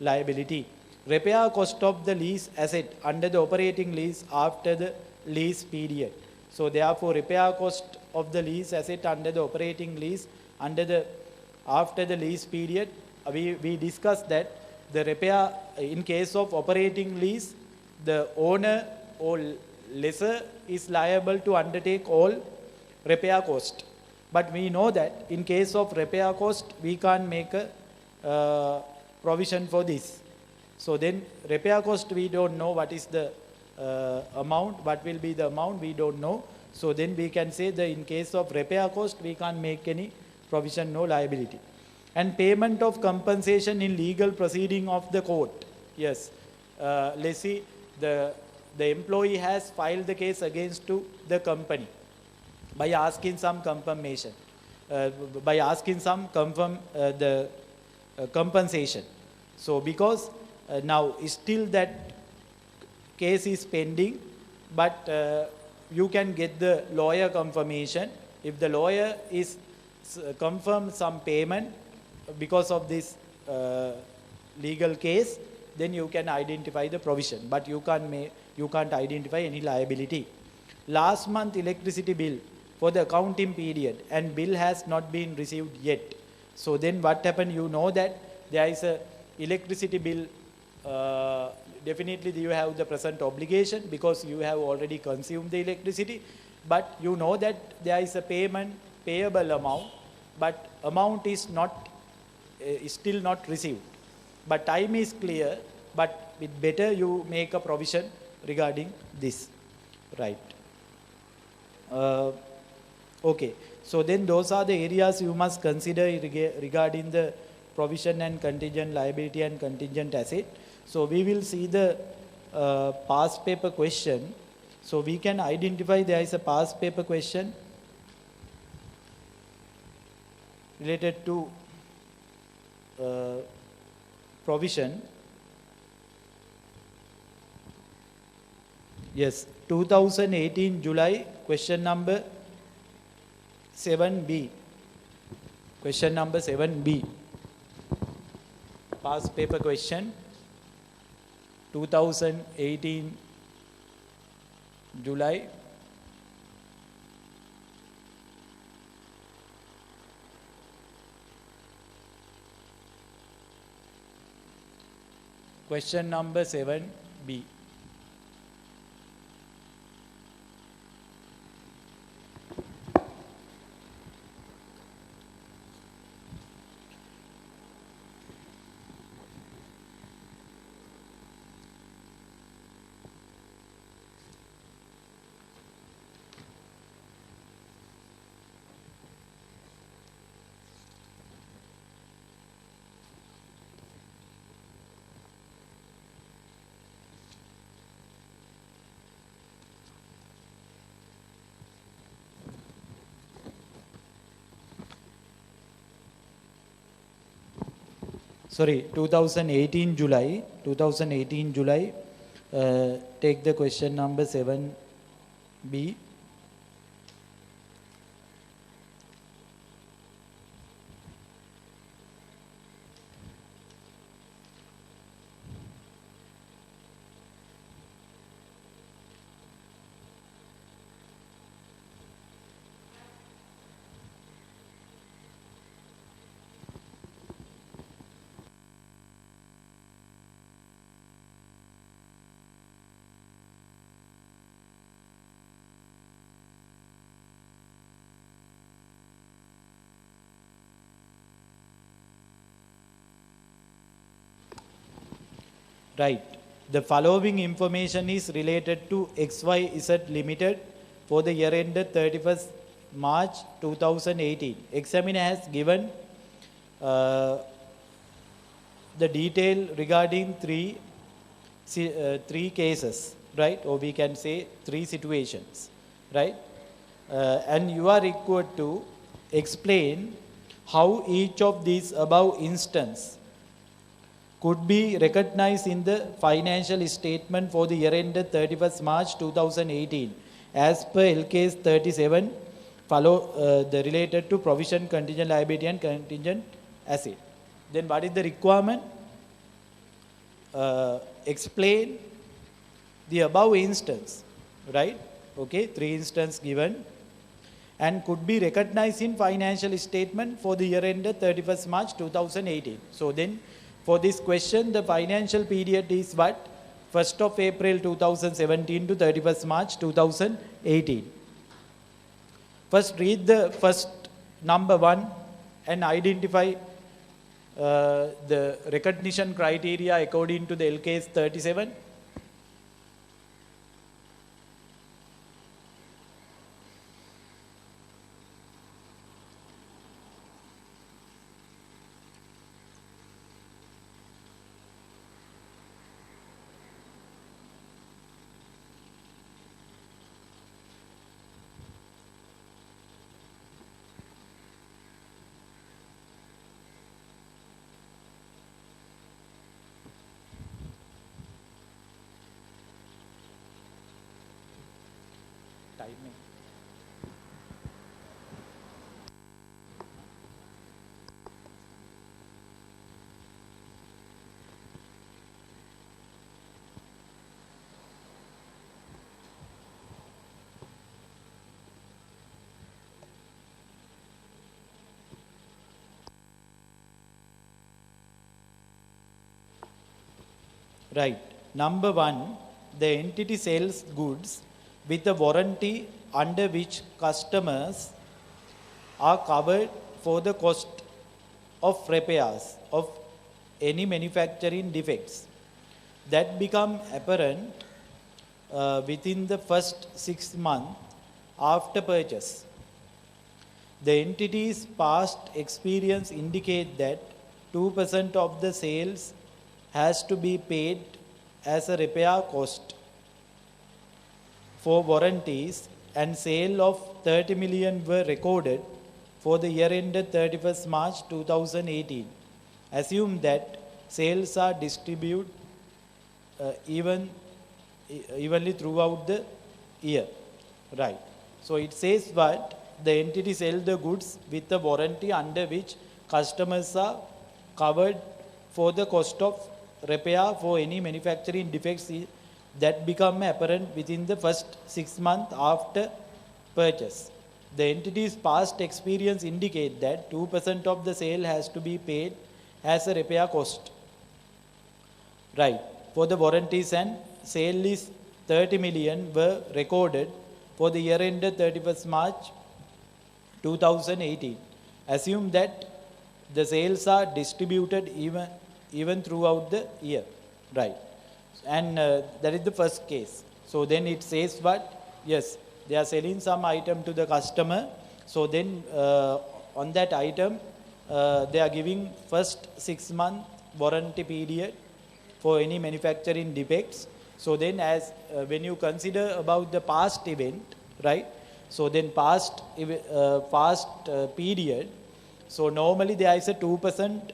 liability. Repair cost of the lease asset under the operating lease after the lease period. So therefore repair cost of the lease asset under the operating lease after the lease period, we discussed that the repair, in case of operating lease, the owner or lessor is liable to undertake all repair cost. But we know that in case of repair cost, we can't make a provision for this. So then repair cost, we don't know what is the amount, what will be the amount, we don't know. So then we can say that in case of repair cost, we can't make any provision, no liability. And payment of compensation in legal proceeding of the court. Yes, let's see, the employee has filed the case against to the company by asking some confirmation, by asking some compensation. So because now still that case is pending, but you can get the lawyer confirmation. If the lawyer is confirmed some payment because of this legal case, then you can identify the provision, but you can't identify any liability. Last month electricity bill for the accounting period, and bill has not been received yet. So then what happened? You know that there is a electricity bill. Definitely you have the present obligation because you have already consumed the electricity, but you know that there is a payment payable amount, but amount is not is still not received. But time is clear, but it better you make a provision regarding this, right? Okay, so then those are the areas you must consider regarding the provision and contingent liability and contingent asset. So we will see the past paper question. So we can identify there is a past paper question related to provision. Yes, 2018 July, question number 7B. Question number 7B. Past paper question, 2018 July. Question number 7B. Sorry, 2018 July, 2018 July, take the question number 7B. Right. The following information is related to XYZ Limited for the year ended 31st March 2018. Examiner has given the detail regarding three cases, right? Or we can say three situations, right? And you are required to explain how each of these above instances could be recognized in the financial statement for the year ended 31st March 2018 as per LKS 37 the related to provision, contingent liability and contingent asset. Then what is the requirement? Explain the above instance, right? Okay, three instances given and could be recognized in financial statement for the year ended 31st March 2018. So then for this question, the financial period is what? 1st of April 2017 to 31st March 2018. First read the first number 1 and identify the recognition criteria according to the LKS 37. Timing. Right. Number 1, the entity sells goods with a warranty under which customers are covered for the cost of repairs of any manufacturing defects that become apparent within the first 6 months after purchase. The entity's past experience indicate that 2% of the sales has to be paid as a repair cost for warranties, and sale of 30 million were recorded for the year ended 31st March 2018. Assume that sales are distributed evenly throughout the year. Right. So it says what the entity sell the goods with a warranty under which customers are covered for the cost of repair for any manufacturing defects that become apparent within the first 6 months after purchase. The entity's past experience indicate that 2% of the sale has to be paid as a repair cost. Right. For the warranties, and sale is 30 million were recorded for the year ended 31st March 2018. Assume that the sales are distributed even throughout the year. Right. And that is the first case. So then it says what? Yes, they are selling some item to the customer. So then on that item, they are giving first 6 month warranty period for any manufacturing defects. So then as when you consider about the past event, right? So then past period, so normally there is a 2%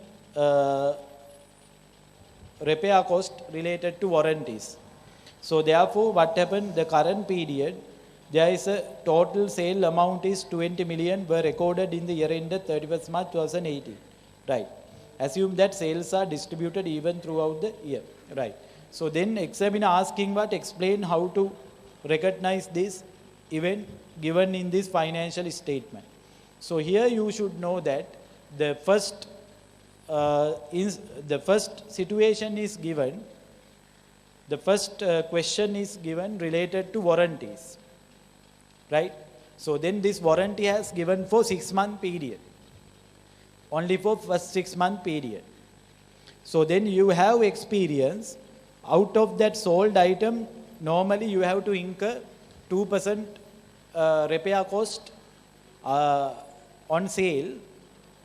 repair cost related to warranties. So therefore what happened, the current period, there is a total sale amount is 20 million were recorded in the year ended 31st March 2018. Right. Assume that sales are distributed even throughout the year. Right. So then examiner asking what, explain how to recognize this event given in this financial statement. So here you should know that the first situation is given, the first question is given related to warranties, right? So then this warranty has given for 6 month period, only for first 6 month period. So then you have experience, out of that sold item, normally you have to incur 2% repair cost on sale,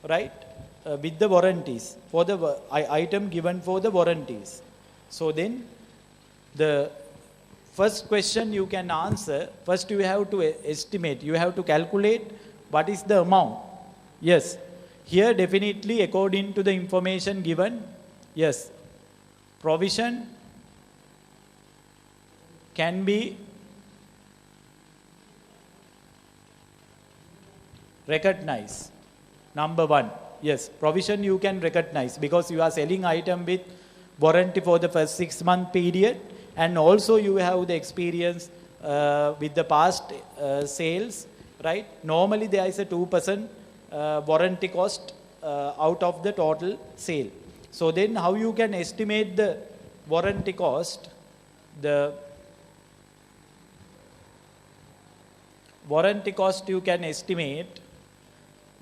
right? With the warranties for the item given for the warranties. So then the first question you can answer, first you have to estimate, you have to calculate what is the amount. Yes, here definitely according to the information given, yes, provision can be recognized. Number one, yes, provision you can recognize because you are selling item with warranty for the first 6 month period, and also you have the experience with the past sales, right? Normally there is a 2% warranty cost out of the total sale. So then how you can estimate the warranty cost? The warranty cost you can estimate,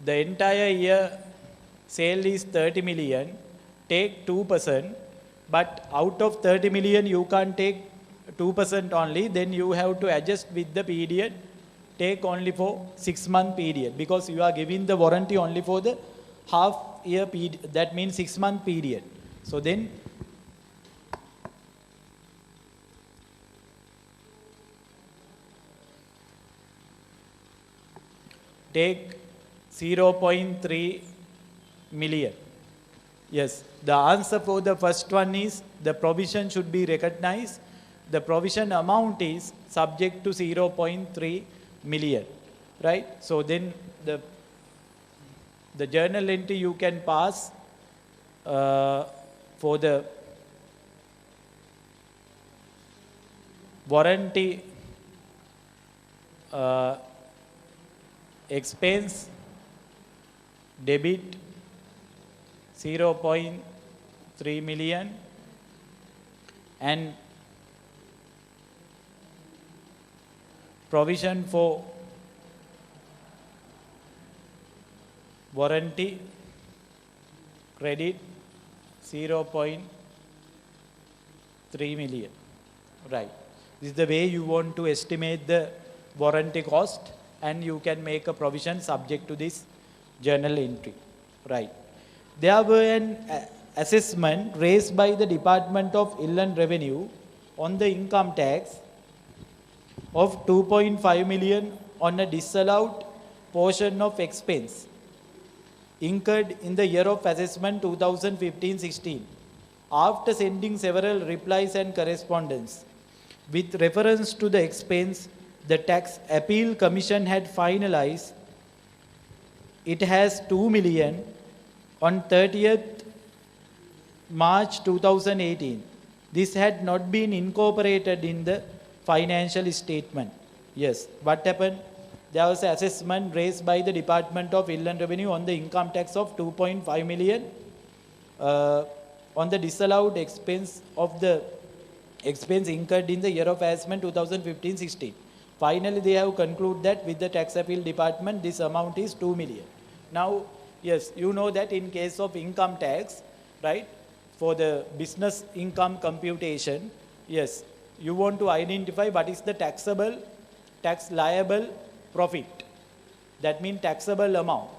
the entire year sale is 30 million, take 2%, but out of 30 million you can't take 2% only, then you have to adjust with the period, take only for 6 month period, because you are giving the warranty only for the half year period, that means 6 month period. So then take 0.3 million. Yes, the answer for the first one is the provision should be recognized. The provision amount is subject to 0.3 million, right? So then the journal entry you can pass for the warranty expense debit 0.3 million and provision for warranty credit 0.3 million, right? This is the way you want to estimate the warranty cost, and you can make a provision subject to this journal entry, right? There were an assessment raised by the Department of Inland Revenue on the income tax of 2.5 million on a disallowed portion of expense incurred in the year of assessment 2015-16. After sending several replies and correspondence with reference to the expense, the Tax Appeal Commission had finalized it has 2 million on 30th March 2018. This had not been incorporated in the financial statement. Yes, what happened? There was an assessment raised by the Department of Inland Revenue on the income tax of 2.5 million on the disallowed expense of the expense incurred in the year of assessment 2015-16. Finally, they have concluded that with the tax appeal department, this amount is 2 million. Now, yes, you know that in case of income tax, right, for the business income computation, yes, you want to identify what is the taxable, tax liable profit. That means taxable amount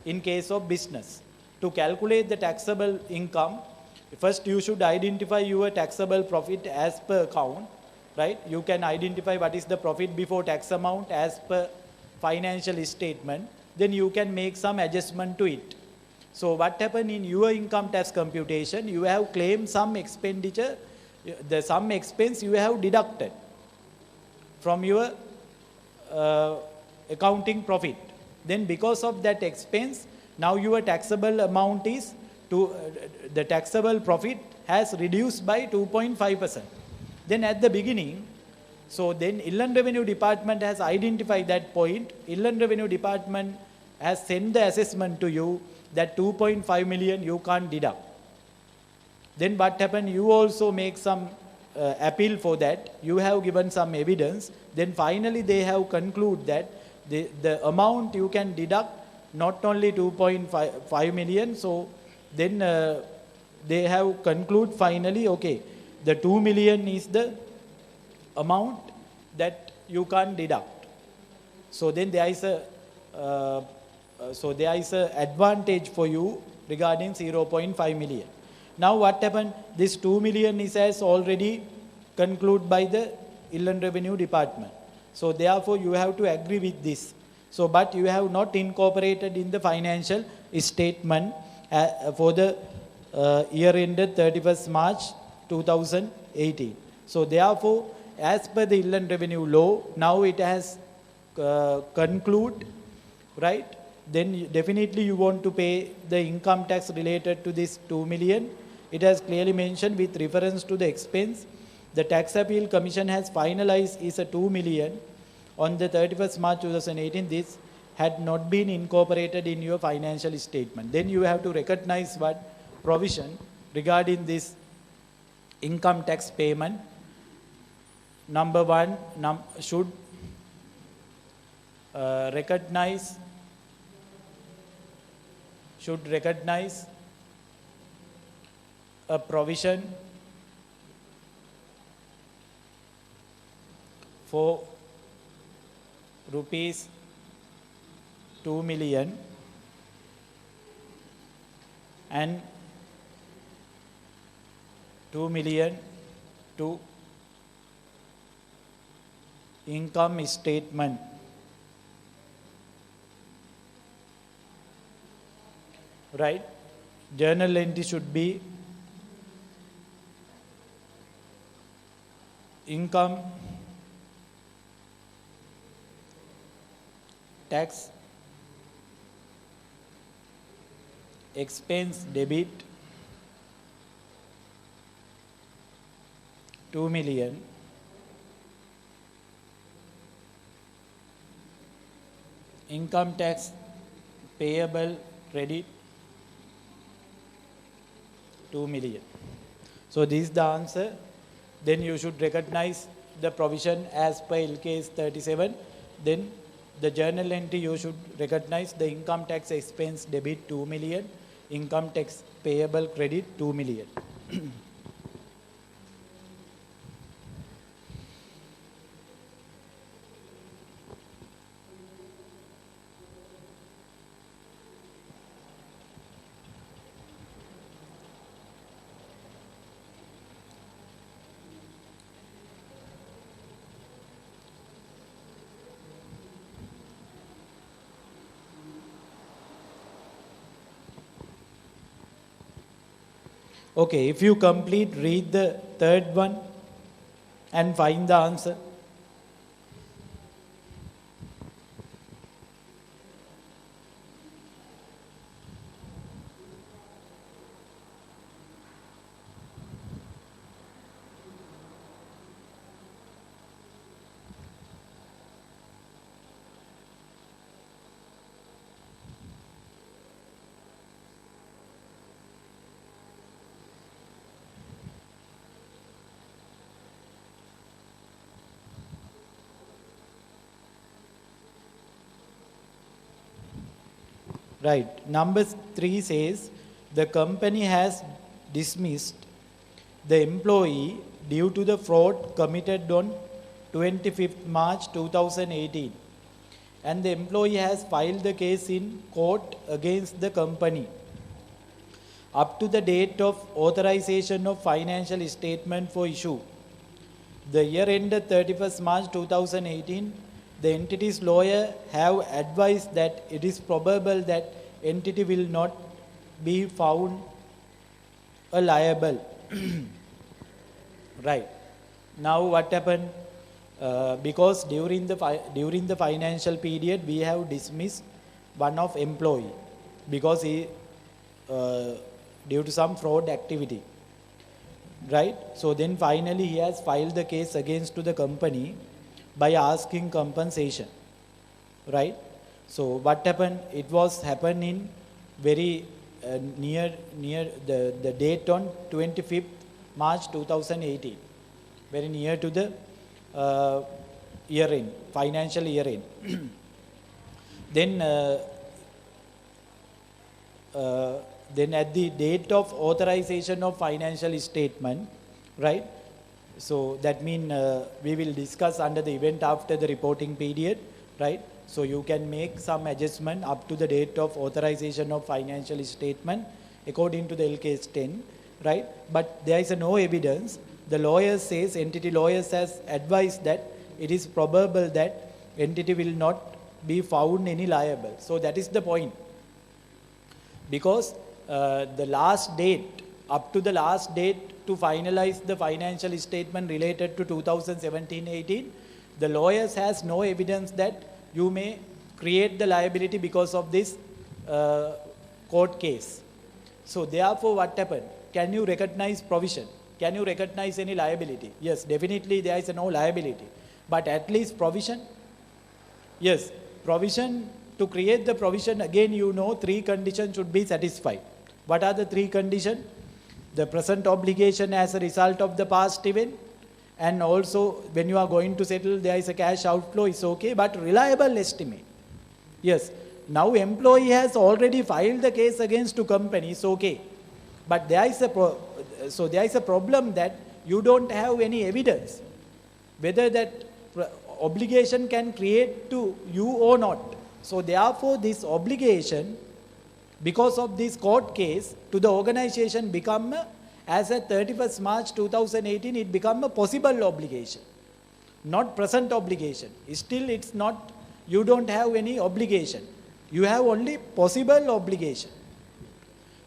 in case of business. To calculate the taxable income, first you should identify your taxable profit as per account, right? You can identify what is the profit before tax amount as per financial statement. Then you can make some adjustment to it. So what happened in your income tax computation, you have claimed some expenditure, some expense you have deducted from your accounting profit. Then because of that expense, now your taxable amount is the taxable profit has reduced by 2.5%. Then at the beginning, so then Inland Revenue Department has identified that point. Inland Revenue Department has sent the assessment to you that 2.5 million you can't deduct. Then what happened? You also make some appeal for that. You have given some evidence. Then finally they have concluded that the amount you can deduct not only 2.5 million. So then they have concluded finally, okay, the 2 million is the amount that you can't deduct. So then there is a advantage for you regarding 0.5 million. Now what happened? This 2 million is as already concluded by the Inland Revenue Department. So therefore you have to agree with this. So but you have not incorporated in the financial statement for the year ended 31st March 2018. So therefore, as per the Inland Revenue law, now it has concluded, right? Then definitely you want to pay the income tax related to this 2 million. It has clearly mentioned with reference to the expense. The Tax Appeal Commission has finalized is a 2 million on the 31st March 2018. This had not been incorporated in your financial statement. Then you have to recognize what provision regarding this income tax payment. Number one, should recognize a provision for rupees 2 million and 2 million to income statement. Right? Journal entry should be income tax expense debit 2 million income tax payable credit 2 million. So this is the answer. Then you should recognize the provision as per LKS 37. Then The journal entry you should recognize the income tax expense debit 2 million, income tax payable credit 2 million. Okay, if you complete, read the third one and find the answer. Right. Number 3 says the company has dismissed the employee due to the fraud committed on 25th March 2018, and the employee has filed the case in court against the company. Up to the date of authorization of financial statement for issue, the year ended 31st March 2018, the entity's lawyer have advised that it is probable that entity will not be found liable. Right. Now what happened? Because during the financial period we have dismissed one of employee because he due to some fraud activity. Right. So then finally he has filed the case against to the company by asking compensation. Right. So what happened? It was happened in very near the date on 25th March 2018, very near to the year end, financial year end. Then at the date of authorization of financial statement, right? So that means we will discuss under the event after the reporting period, right? So you can make some adjustment up to the date of authorization of financial statement according to the LKS 10, right? But there is no evidence. The lawyer says, entity lawyers has advised that it is probable that entity will not be found any liable. So that is the point. Because the last date, up to the last date to finalize the financial statement related to 2017-18, the lawyers has no evidence that you may create the liability because of this court case. So therefore what happened? Can you recognize provision? Can you recognize any liability? Yes, definitely there is no liability. But at least provision? Yes, provision, to create the provision, again you know 3 conditions should be satisfied. What are the 3 conditions? The present obligation as a result of the past event, and also when you are going to settle there is a cash outflow, is okay, but reliable estimate. Yes, now employee has already filed the case against to company, it's okay. But there is a problem that you don't have any evidence whether that obligation can create to you or not. So therefore this obligation, because of this court case, to the organization become as at 31st March 2018, it become a possible obligation, not present obligation. Still it's not, you don't have any obligation. You have only possible obligation.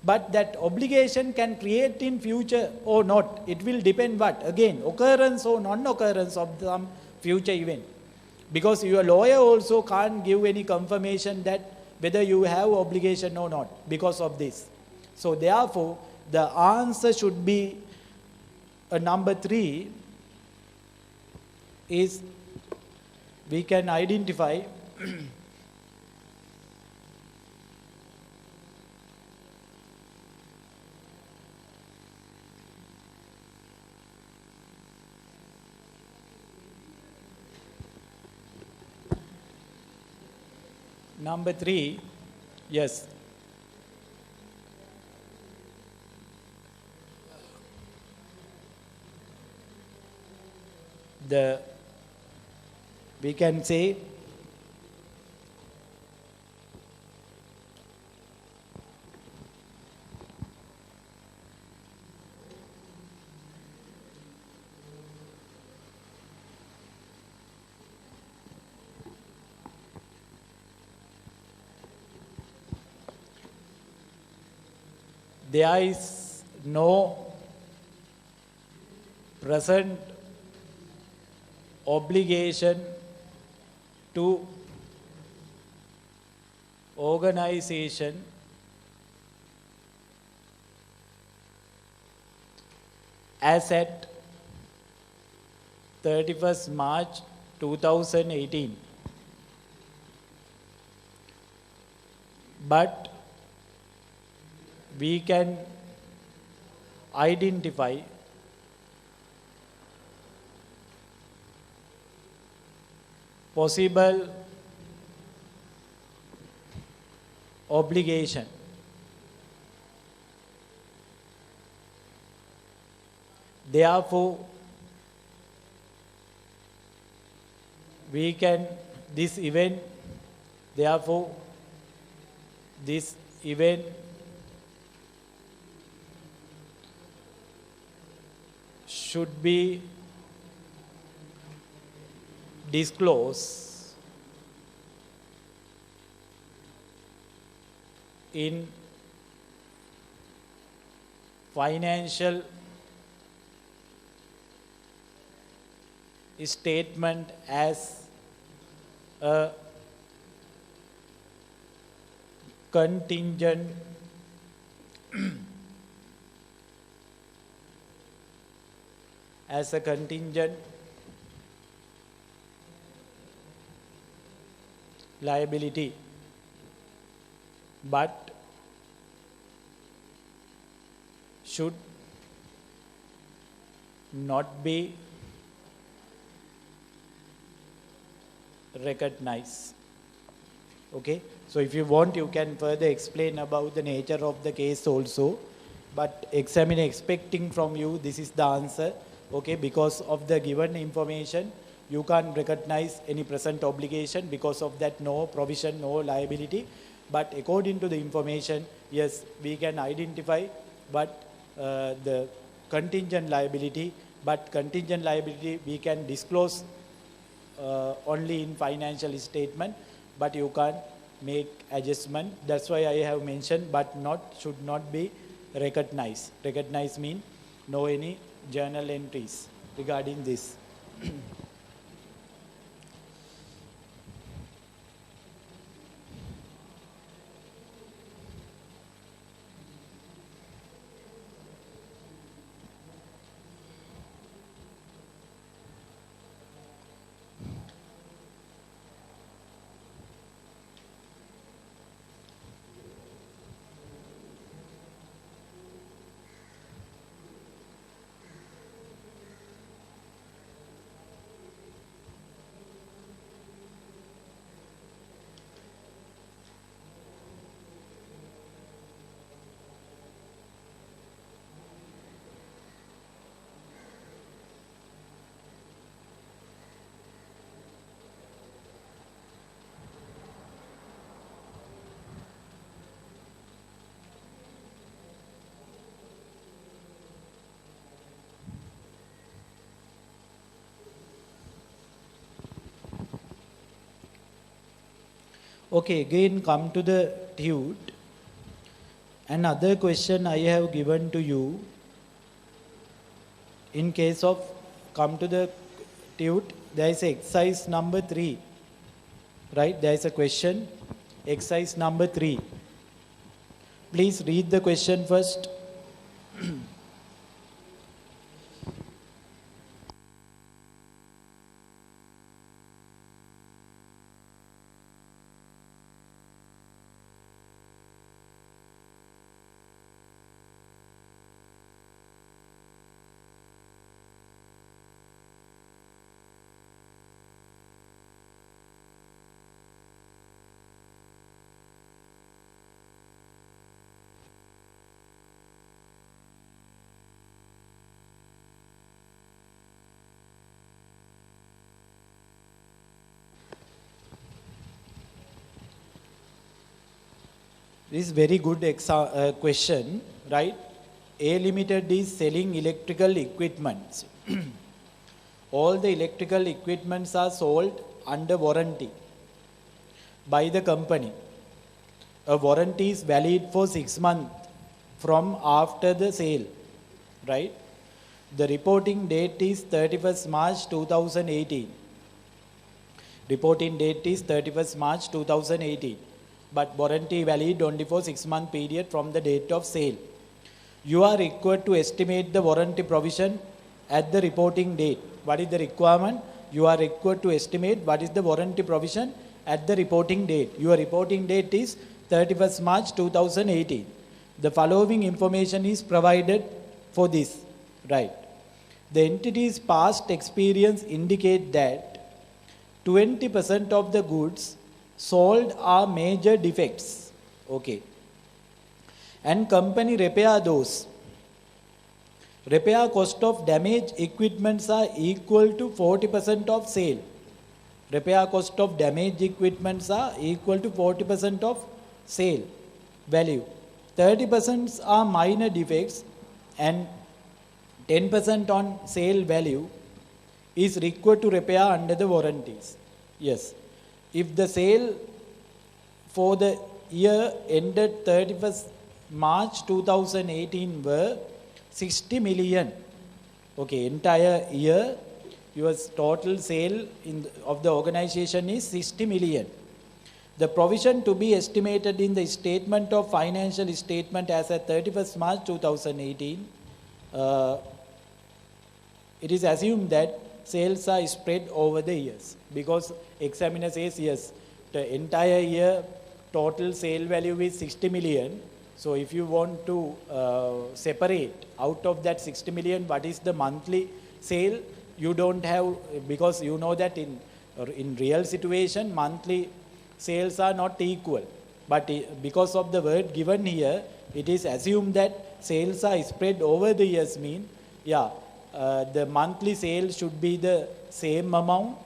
But that obligation can create in future or not. It will depend what? Again, occurrence or non-occurrence of some future event. Because your lawyer also can't give any confirmation that whether you have obligation or not because of this. So therefore, the answer should be number 3 is we can identify Number 3, yes. We can say there is no present obligation to organization as at 31st March 2018. But we can identify possible obligation. Therefore, this event should be disclosed in financial statement as a contingent liability, but should not be recognized. Okay, so if you want, you can further explain about the nature of the case also, but examiner expecting from you this is the answer. Okay, because of the given information you can't recognize any present obligation, because of that no provision, no liability, but according to the information, yes, we can identify but the contingent liability, but contingent liability we can disclose only in financial statement, but you can't make adjustment. That's why I have mentioned but should not be recognized. Recognize mean no any journal entries regarding this. Okay, again come to the TUT. Another question I have given to you, in case of come to the TUT, there is exercise number 3, right? There is a question, exercise number 3. Please read the question first. This is very good question, right? A Limited is selling electrical equipments. All the electrical equipments are sold under warranty by the company. A warranty is valid for 6 months from after the sale, right? The reporting date is 31st March 2018. Reporting date is 31st March 2018. But warranty valid only for 6 month period from the date of sale. You are required to estimate the warranty provision at the reporting date. What is the requirement? You are required to estimate what is the warranty provision at the reporting date. Your reporting date is 31st March 2018. The following information is provided for this, right? The entity's past experience indicate that 20% of the goods sold are major defects, okay, and company repair those. Repair cost of damaged equipments are equal to 40% of sale. Repair cost of damaged equipments are equal to 40% of sale value. 30% are minor defects and 10% on sale value is required to repair under the warranties. Yes. If the sale for the year ended 31st March 2018 were 60 million, okay, entire year, your total sale of the organization is 60 million. The provision to be estimated in the statement of financial statement as at 31st March 2018, it is assumed that sales are spread over the years, because examiner says yes, the entire year total sale value is 60 million. So if you want to separate out of that 60 million, what is the monthly sale, you don't have, because you know that in real situation, monthly sales are not equal. But because of the word given here, it is assumed that sales are spread over the years, mean, yeah, the monthly sale should be the same amount,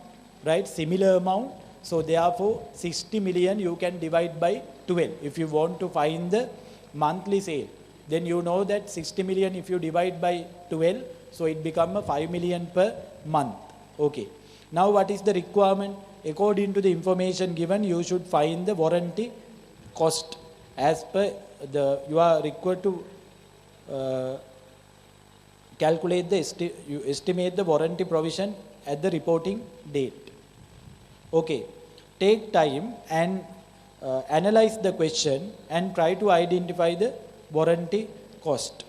right? Similar amount. So therefore, 60 million you can divide by 12. If you want to find the monthly sale, then you know that 60 million if you divide by 12, so it becomes a 5 million per month. Okay. Now what is the requirement? According to the information given, you should find the warranty cost as per the, you are required to calculate the, you estimate the warranty provision at the reporting date. Okay, take time and analyze the question and try to identify the warranty cost.